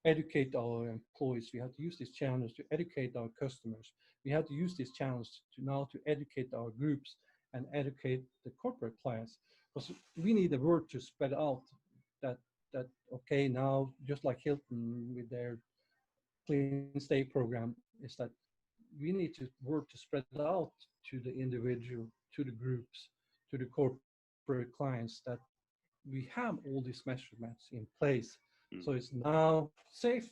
educate our employees. We have to use these channels to educate our customers. We have to use these channels to educate our groups and educate the corporate clients, because we need the word to spread out that okay, now just like Hilton with their clean stay program, is that we need to work to spread it out to the individual, to the groups, to the corporate clients, that we have all these measurements in place. So it's now safe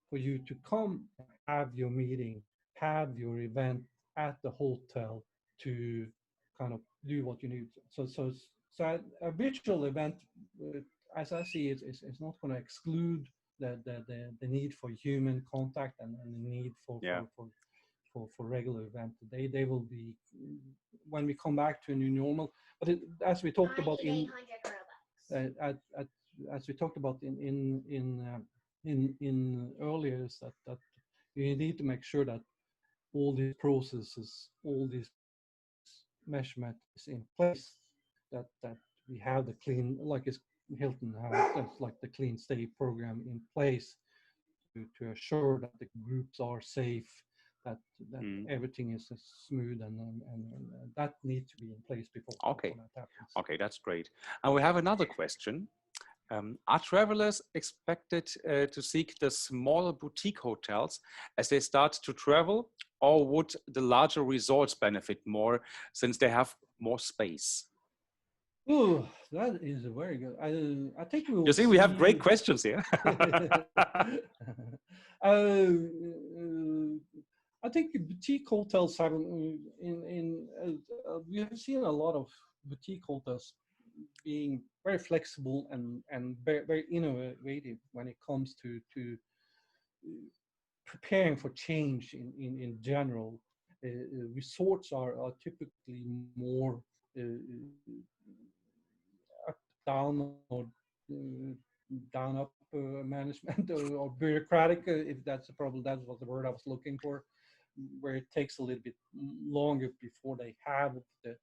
for you to come and have your meeting, have your event at the hotel, to kind of do what you need. So a virtual event, as I see it, is not going to exclude the need for human contact, and the need for regular event. They will be, when we come back to a new normal. But as we talked about as we talked about in earlier, is that you need to make sure that all these processes, all these measurement is in place, that we have the clean, like Hilton has, like the clean stay program in place, to assure that the groups are safe, that everything is smooth, and that needs to be in place before Okay. that happens. Okay, that's great. And we have another question. Are travelers expected to seek the smaller boutique hotels as they start to travel, or would the larger resorts benefit more since they have more space? Oh, that is a very good. I think we will You see, we have great questions here. I think boutique hotels have we have seen a lot of boutique hotels being very flexible and very innovative when it comes to preparing for change in general. Resorts are typically more up down or down up management or bureaucratic, if that's a problem. That was the word I was looking for, where it takes a little bit longer before they have the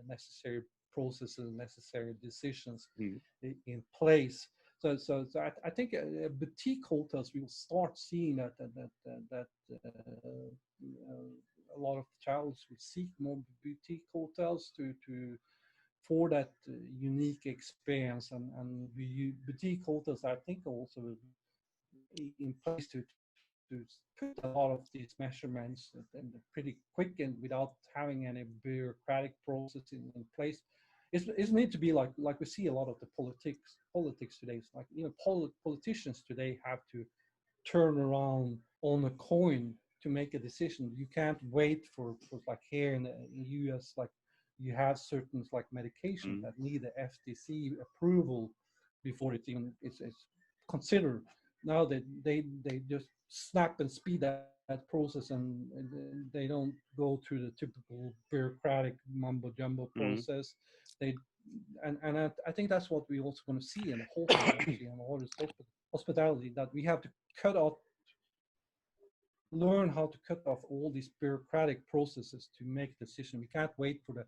necessary processes and necessary decisions Mm. in place. So I think boutique hotels, we will start seeing that a lot of travels will seek more boutique hotels to for that unique experience, and boutique hotels I think also in place to put a lot of these measurements and pretty quick and without having any bureaucratic process in place. It's meant to be like we see a lot of the politics today. It's like, politicians today have to turn around on a coin to make a decision. You can't wait for like here in the US, like you have certain like medications Mm. that need the FTC approval before it's considered. Now they just snap and speed that process, and they don't go through the typical bureaucratic mumbo jumbo Mm. process. They I think that's what we also going to see in the hotel industry and all this hospitality, that we have to cut off learn how to cut off all these bureaucratic processes to make decision. We can't wait for the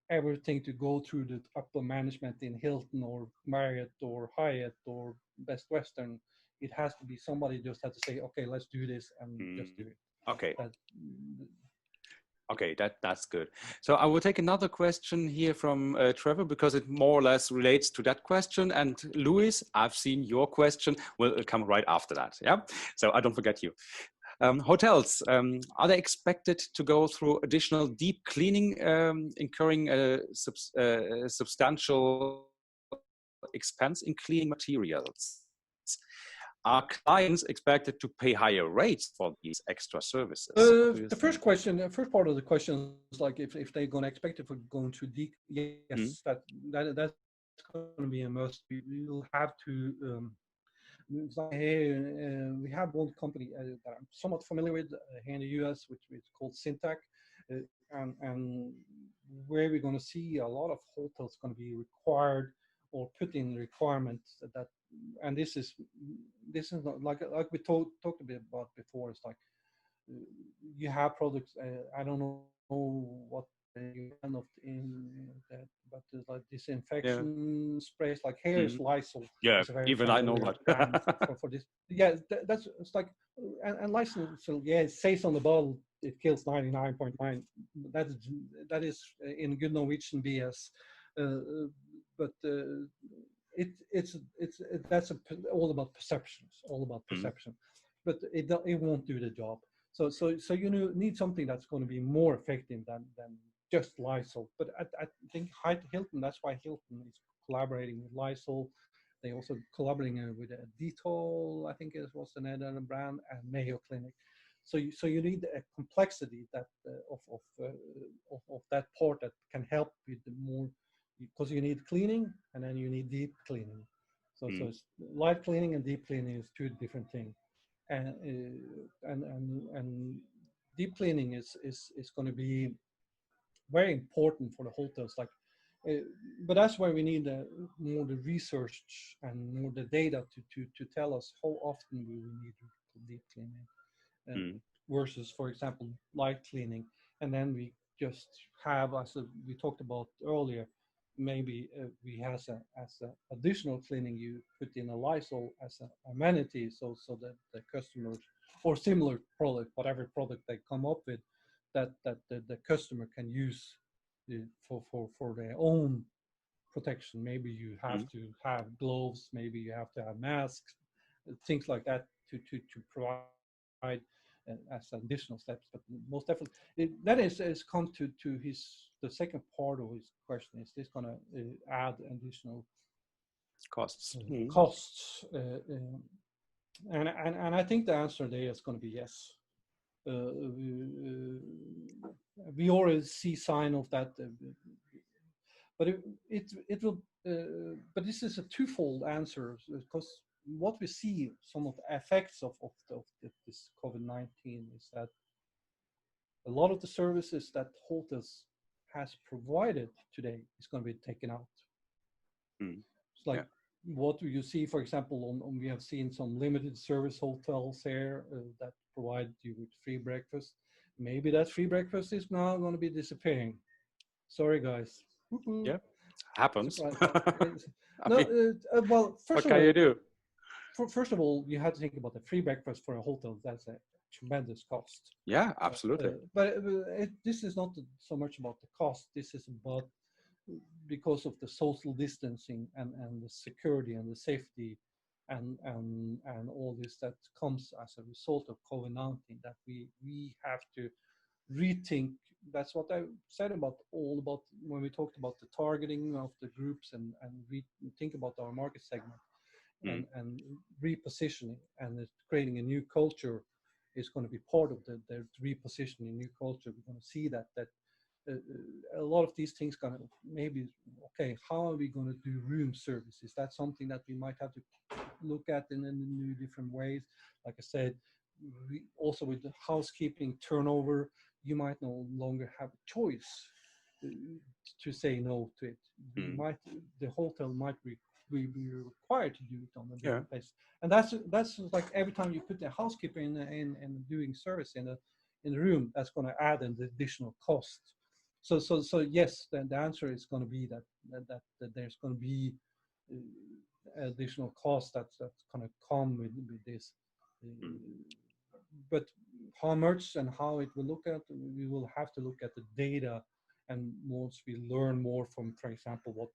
everything to go through the upper management in Hilton or Marriott or Hyatt or Best Western. It has to be somebody just had to say, okay, let's do this and just do Mm. it. Okay. That, Okay, that's good. So I will take another question here from Trevor, because it more or less relates to that question. And Louis, I've seen your question. Will come right after that. Yeah. So I don't forget you. Hotels, are they expected to go through additional deep cleaning, incurring a substantial expense in cleaning materials? Are clients expected to pay higher rates for these extra services? What do you the think? first question, the first part of the question is like if they're going to expect it for going to deep. Mm. Yes, that's going to be a must. We will have to. It's like, hey, we have one company that I'm somewhat familiar with here in the US, which is called Syntac, and where we're going to see a lot of hotels going to be required or put in requirements that, and this is not like we talked a bit about before. It's like you have products. I don't know what you kind of in that, but there's like Yeah. disinfection sprays. Like here is Mm. Lysol. Yeah. It's a very Even I know familiar brand that. for this. Yeah, that's it's like and Lysol. So yeah, it says on the bottle it kills 99.9. That is that is in good Norwegian BS, but. That's all about perceptions, all about Mm. perception, but it won't do the job. So you need something that's going to be more effective than just Lysol. But I think Hilton, that's why Hilton is collaborating with Lysol. They also collaborating with Detol, I think it was another brand, and Mayo Clinic. So you need a complexity that of that part that can help with the more, because you need cleaning and then you need deep cleaning. So Mm. it's light cleaning and deep cleaning is two different things. And and deep cleaning is going to be very important for the hotels. Like, but that's where we need more the research and more the data to tell us how often we will need deep cleaning Mm. versus, for example, light cleaning. And then we just have, as we talked about earlier, maybe we has as a additional cleaning, you put in a Lysol as an amenity, so that the customers or similar product, whatever product they come up with, that the customer can use for their own protection. Maybe you have Mm. to have gloves, maybe you have to have masks, things like that to provide as additional steps. But most definitely, that is come to the second part of his question. Is this going to add additional Costs. Mm. costs? And I think the answer there is going to be yes. We already see sign of that. but it will. But this is a twofold answer because what we see, some of the effects of this COVID-19 is that a lot of the services that hotels has provided today is going to be taken out. Mm. It's like Yeah. what do you see, for example, we have seen some limited service hotels here that provide you with free breakfast. Maybe that free breakfast is now going to be disappearing. Sorry, guys. Woo-hoo. Yeah. Happens. Surprise. I No, mean, well, what can you do? first of all, you have to think about the free breakfast for a hotel. That's a tremendous cost. Yeah, absolutely. But this is not so much about the cost. This is about because of the social distancing and the security and the safety and all this that comes as a result of COVID-19 that we have to rethink. That's what I said about all about when we talked about the targeting of the groups and we think about our market segment Mm. and repositioning and creating a new culture is going to be part of the repositioning new culture. We're going to see that a lot of these things kind of maybe okay, how are we going to do room service? Is that something that we might have to look at in new different ways? Like I said, we also with the housekeeping turnover, you might no longer have a choice uh, to say no to it. We Mm. might the hotel might be required to do it on a Yeah. daily basis, and that's like every time you put the housekeeper in doing service in the room, that's going to add an additional cost. So yes, then the answer is going to be that there's going to be additional cost that's going to come with this. Mm. But how much and how it will look at, we will have to look at the data, and once we learn more from, for example, what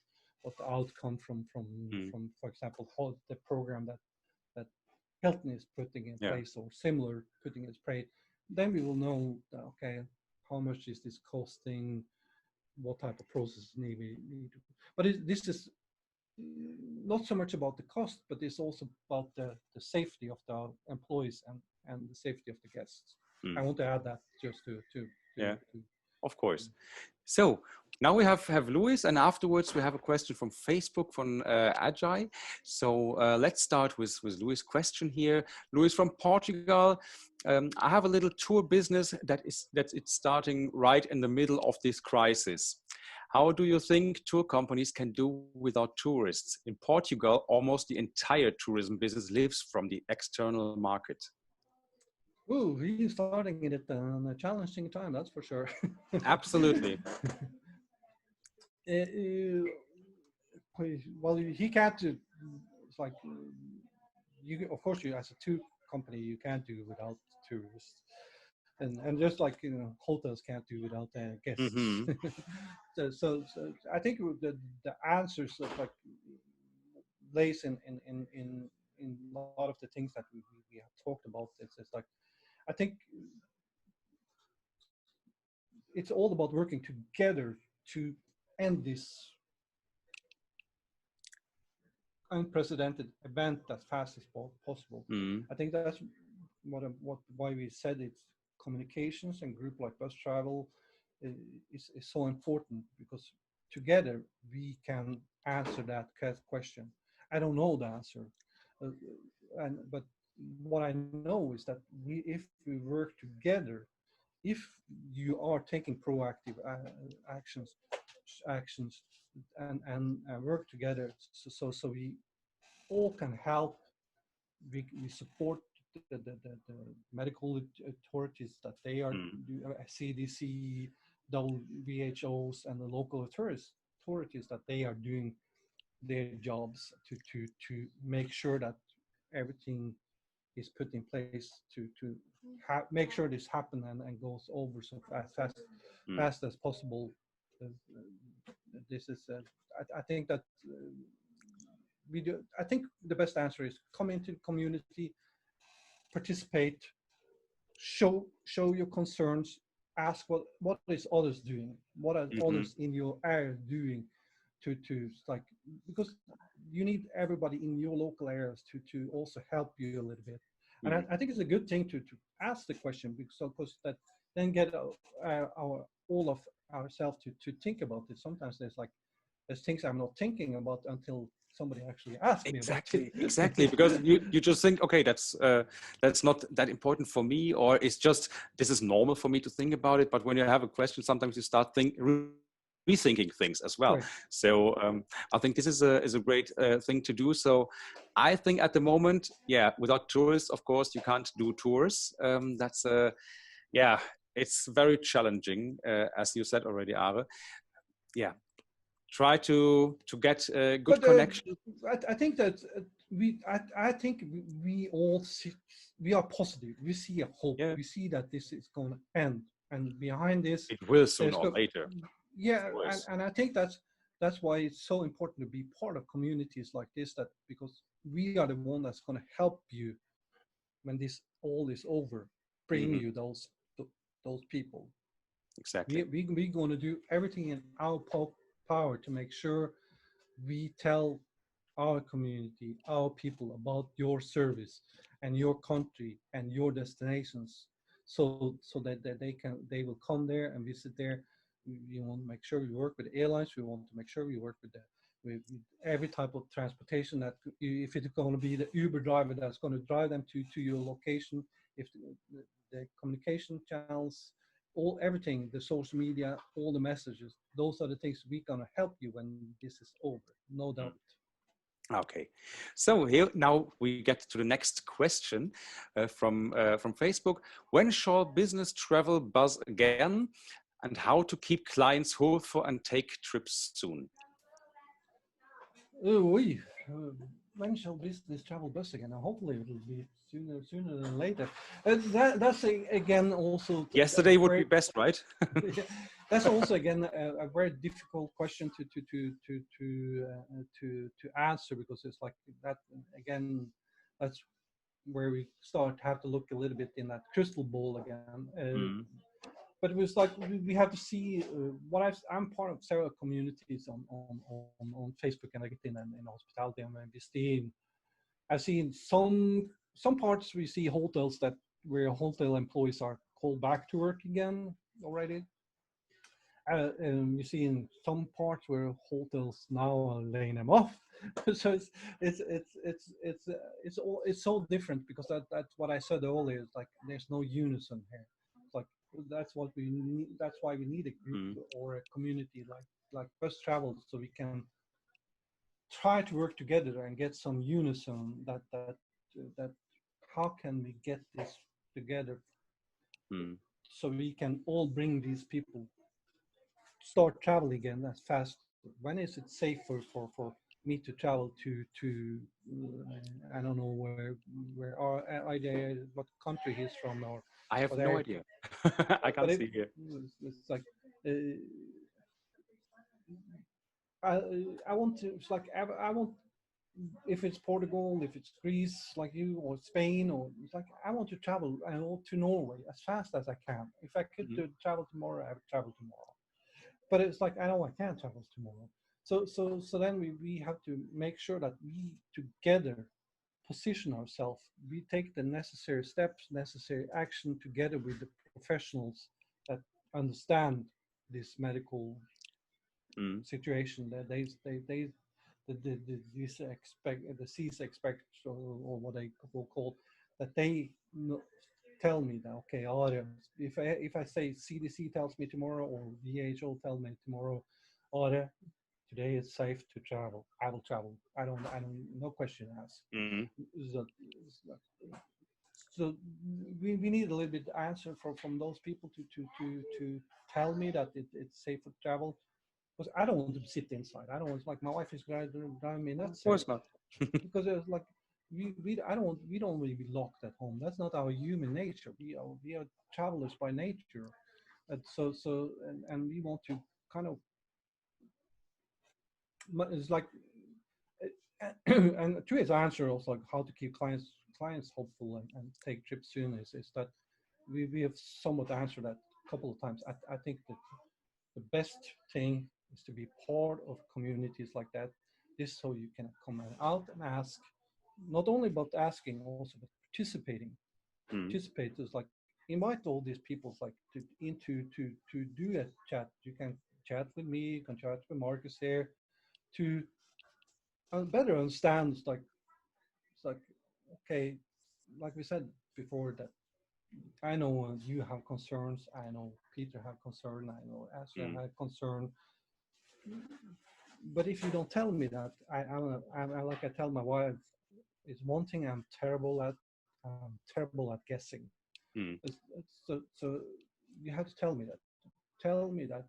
the outcome Mm. from for example, how the program that Hilton is putting in Yeah. place or similar putting in place, then we will know that, okay, how much is this costing, what type of process need. But this is not so much about the cost, but it's also about the safety of the employees and the safety of the guests. I Mm. want to add that just Yeah. to Of course. So now we have Louis, and afterwards we have a question from Facebook from Agi. So let's start with Louis' question here. Louis from Portugal. I have a little tour business that it's starting right in the middle of this crisis. How do you think tour companies can do without tourists? In Portugal, almost the entire tourism business lives from the external market. Ooh, he's starting it on a challenging time, that's for sure. Absolutely. Well, he can't do. It's like you, of course, you as a tour company, you can't do without tourists, and just like hotels can't do without guests. Hmm. So I think the answers of like lays in a lot of the things that we have talked about. It's like I think it's all about working together to end this unprecedented event as fast as possible. Mm. I think that's what why we said it's communications and group like BUZZ.travel is so important because together we can answer that question. I don't know the answer, uh, but what I know is that if we work together, if you are taking proactive actions and work together, so we all can help. We support the medical authorities that they are Mm. CDC, WHOs, and the local authorities that they are doing their jobs to make sure that everything is put in place to make sure this happen and goes over so Mm. fast as possible. Uh, this is I think that we do. I think the best answer is come into the community, participate, show your concerns, ask what is others doing, what are Hmm. others in your area doing to like because you need everybody in your local areas to also help you a little bit. And Mm. I think it's a good thing to ask the question because that then get our all of ourselves to think about it. Sometimes there's like there's things I'm not thinking about until somebody actually asks me about it. Exactly, because you just think, okay, that's not that important for me, or it's just this is normal for me to think about it. But when you have a question, sometimes you start rethinking things as well. Correct. So I think this is a great thing to do. So I think at the moment, yeah, without tourists, of course, you can't do tours. That's yeah, it's very challenging, as you said already, Are. Yeah, try to get a good But connection. I think that I think we all see, we are positive. We see a hope. Yeah, We see that this is going to end, and behind this, it will sooner there's or later, of yeah, course. and I think that's why it's so important to be part of communities like this. That because we are the one that's going to help you when this all is over, bring Hmm. you those people. Exactly. We going to do everything in our power to make sure we tell our community, our people about your service and your country and your destinations, so that they will come there and visit there. We want to make sure we work with airlines. We want to make sure we work with every type of transportation. That if it's going to be the Uber driver that's going to drive them to your location, if the communication channels, all everything, the social media, all the messages, those are the things we're gonna help you when this is over, no doubt. Mm. Okay, so here now we get to the next question from Facebook. When shall business travel buzz again, and how to keep clients hopeful and take trips soon? Oh, we. When shall business travel bus again? Now, hopefully, it will be sooner than later. That's again also a Yesterday would be very best, right? that's also again a very difficult question to answer, because it's like that again. That's where we start to have to look a little bit in that crystal ball again. Mm. But it was like we have to see I'm part of several communities on Facebook and LinkedIn and in hospitality and I've seen some parts we see hotels that where hotel employees are called back to work again already. And you see in some parts where hotels now are laying them off. So it's so different, because that's what I said earlier. It's like there's no unison here. It's like that's what we need. That's why we need a group Mm. or a community like BUZZ.travel, so we can try to work together and get some unison. That how can we get this together Mm. so we can all bring these people start traveling again as fast. When is it safer for me to travel to I don't know where idea what country he's from I have or no there, idea. I but can't see here. it's like uh, I I want to it's like I want, if it's Portugal, if it's Greece, like you, or Spain, or it's like I want to travel to Norway as fast as I can. If I could Mhm. travel tomorrow, I would travel tomorrow. But it's like I know I can't travel tomorrow. So then we have to make sure that we together position ourselves. We take the necessary steps, necessary action together with the professionals that understand this medical Mm. situation, that they these expect the C's expect, or what they will call, that they tell me that, okay, if I say CDC tells me tomorrow or WHO tells me tomorrow, Ara, today it's safe to travel, I will travel. I don't no question asked. Mm. So, so we need a little bit answer from those people to tell me that it's safe to travel, because I don't want to sit inside. I don't want, like, my wife is driving me Of nuts here, course not. because it's like we don't really be locked at home. That's not our human nature. We are travelers by nature, and and we want to kind of, it's like and to his answer also, like how to keep clients hopeful and take trips soon, is that we have somewhat answered that a couple of times. I think that the best thing is to be part of communities like that. This so you can come out and ask, not only about asking, also but participating. Mm. Participate is like invite all these people like to do a chat. You can chat with me, you can chat with Marcus here. to better understand. It's like okay, like we said before, that I know you have concerns. I know Peter have concern. I know Ashley Mm, have concern. But if you don't tell me that, I like I tell my wife, it's one thing I'm terrible at. I'm terrible at guessing. mm, So you have to tell me that. Tell me that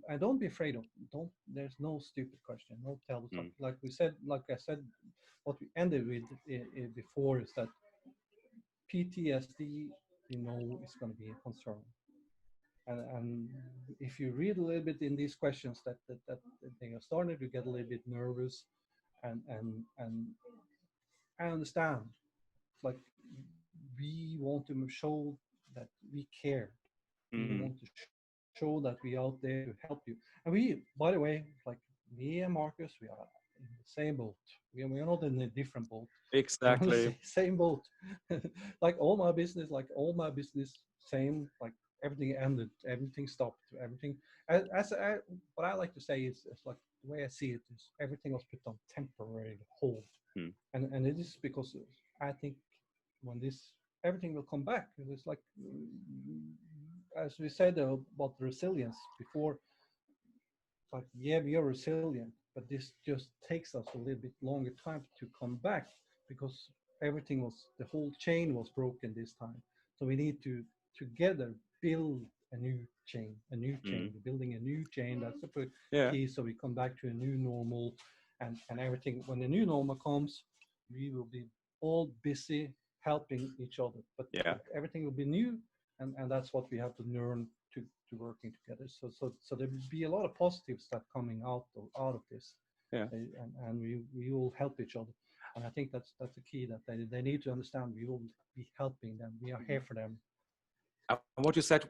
I don't be afraid of. Don't. There's no stupid question. No tell us. mm, Like we said. Like I said, what we ended with before is that PTSD, is going to be a concern. And if you read a little bit in these questions, that they are starting to get a little bit nervous, and I understand. It's like we want to show that we care. We mm. want to show that we out there to help you. And we, by the way, like me and Marcus, we are in the same boat. We are not in a different boat. We're on the Exactly. same boat. Like all my business, same. Like everything ended, everything stopped, everything. What I like to say is, it's like the way I see it is everything was put on temporary hold, Mm, and it is because I think when this everything will come back. It's like as we said about resilience before, like yeah, we are resilient, but this just takes us a little bit longer time to come back because the whole chain was broken this time. So we need to together build a new chain, mm. We're building a new chain. That's the Yeah, key. So we come back to a new normal, and everything. When the new normal comes, we will be all busy helping each other. yeah, But everything will be new, and that's what we have to learn to working together. So there will be a lot of positives that coming out of this, yeah. and we will help each other. And I think that's the key, that they need to understand we will be helping them. We are here for them. And what you said,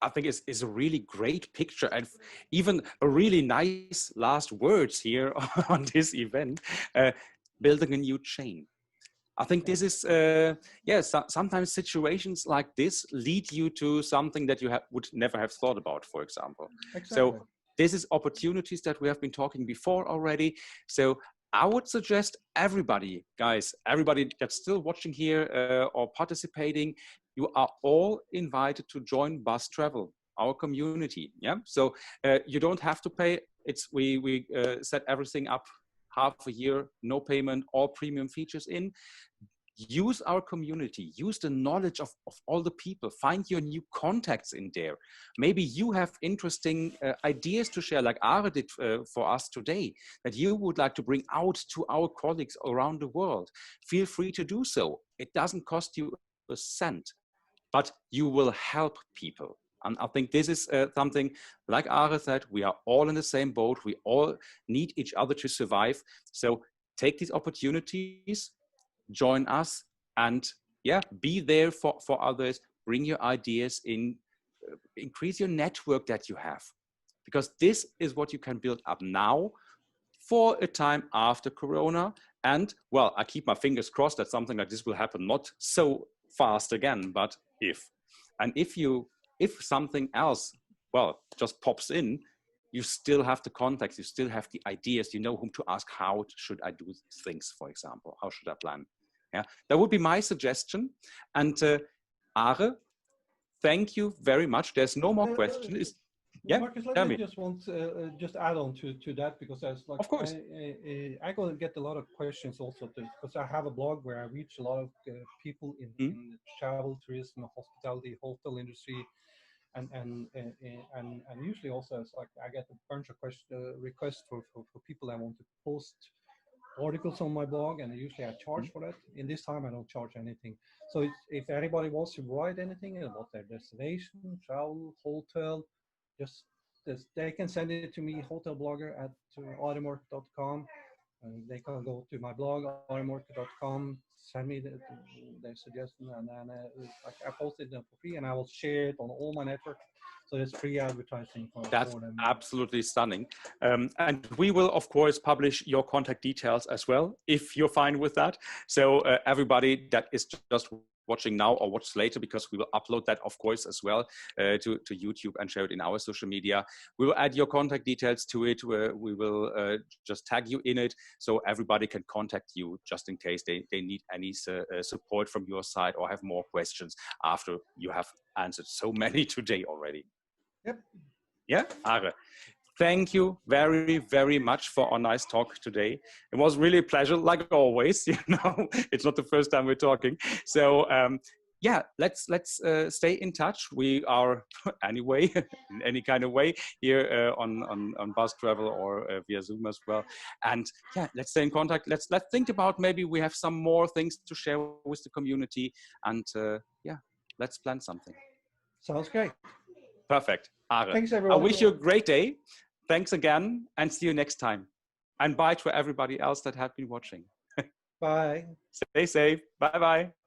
I think is a really great picture and even a really nice last words here on this event, uh, building a new chain. I think Yeah, this is, sometimes situations like this lead you to something that you would never have thought about, for example. So exactly. this is opportunities that we have been talking before already. So I would suggest everybody, guys, everybody that's still watching here or participating, you are all invited to join BUZZ.travel, our community. Yeah. So you don't have to pay. We set everything up half a year, no payment, all premium features in. Use our community, use the knowledge of all the people, find your new contacts in there. Maybe you have interesting ideas to share, like Are did for us today, that you would like to bring out to our colleagues around the world. Feel free to do so. It doesn't cost you a cent, but you will help people. And I think this is something, like Are said, we are all in the same boat. We all need each other to survive. So take these opportunities, join us, and yeah, be there for others. Bring your ideas in, increase your network that you have, because this is what you can build up now for a time after Corona. And well, I keep my fingers crossed that something like this will happen not so fast again, but if something else, well, just pops in, you still have the contacts, you still have the ideas, you know whom to ask. How should I do things, for example? How should I plan? Yeah, that would be my suggestion. And Are, thank you very much. There's no more question. Yeah, Marcus, let tell me me. just add on to that, because there's like Of course. I gonna get a lot of questions also because I have a blog where I reach a lot of people Mm, in the travel, tourism, hospitality, hotel industry, and usually also it's like I get a bunch of requests for people that want to post articles on my blog, and usually I charge mm, for that. In this time, I don't charge anything. So if anybody wants to write anything about their destination, travel, hotel, just they can send it to me, hotelblogger@automork.com. They can go to my blog, automork.com, send me their suggestion, and then like I post it for free, and I will share it on all my network. So it's free advertising that's for them. absolutely stunning. And we will, of course, publish your contact details as well, if you're fine with that. So everybody that is just watching now or watch later, because we will upload that, of course, as well to YouTube and share it in our social media. We will add your contact details to it. We will just tag you in it, so everybody can contact you just in case they need any support from your side or have more questions after you have answered so many today already. Yep. Yeah, Are. Thank you very, very much for our nice talk today. It was really a pleasure, like always. You know, it's not the first time we're talking. So yeah, let's stay in touch. We are anyway in any kind of way here on BUZZ.travel or via Zoom as well. And yeah, let's stay in contact. Let's think about, maybe we have some more things to share with the community. And yeah, let's plan something. Sounds great. Perfect. Are. Thanks, I everyone. wish you a great day. Thanks again, and see you next time. And bye to everybody else that have been watching. Bye. Stay safe. Bye-bye.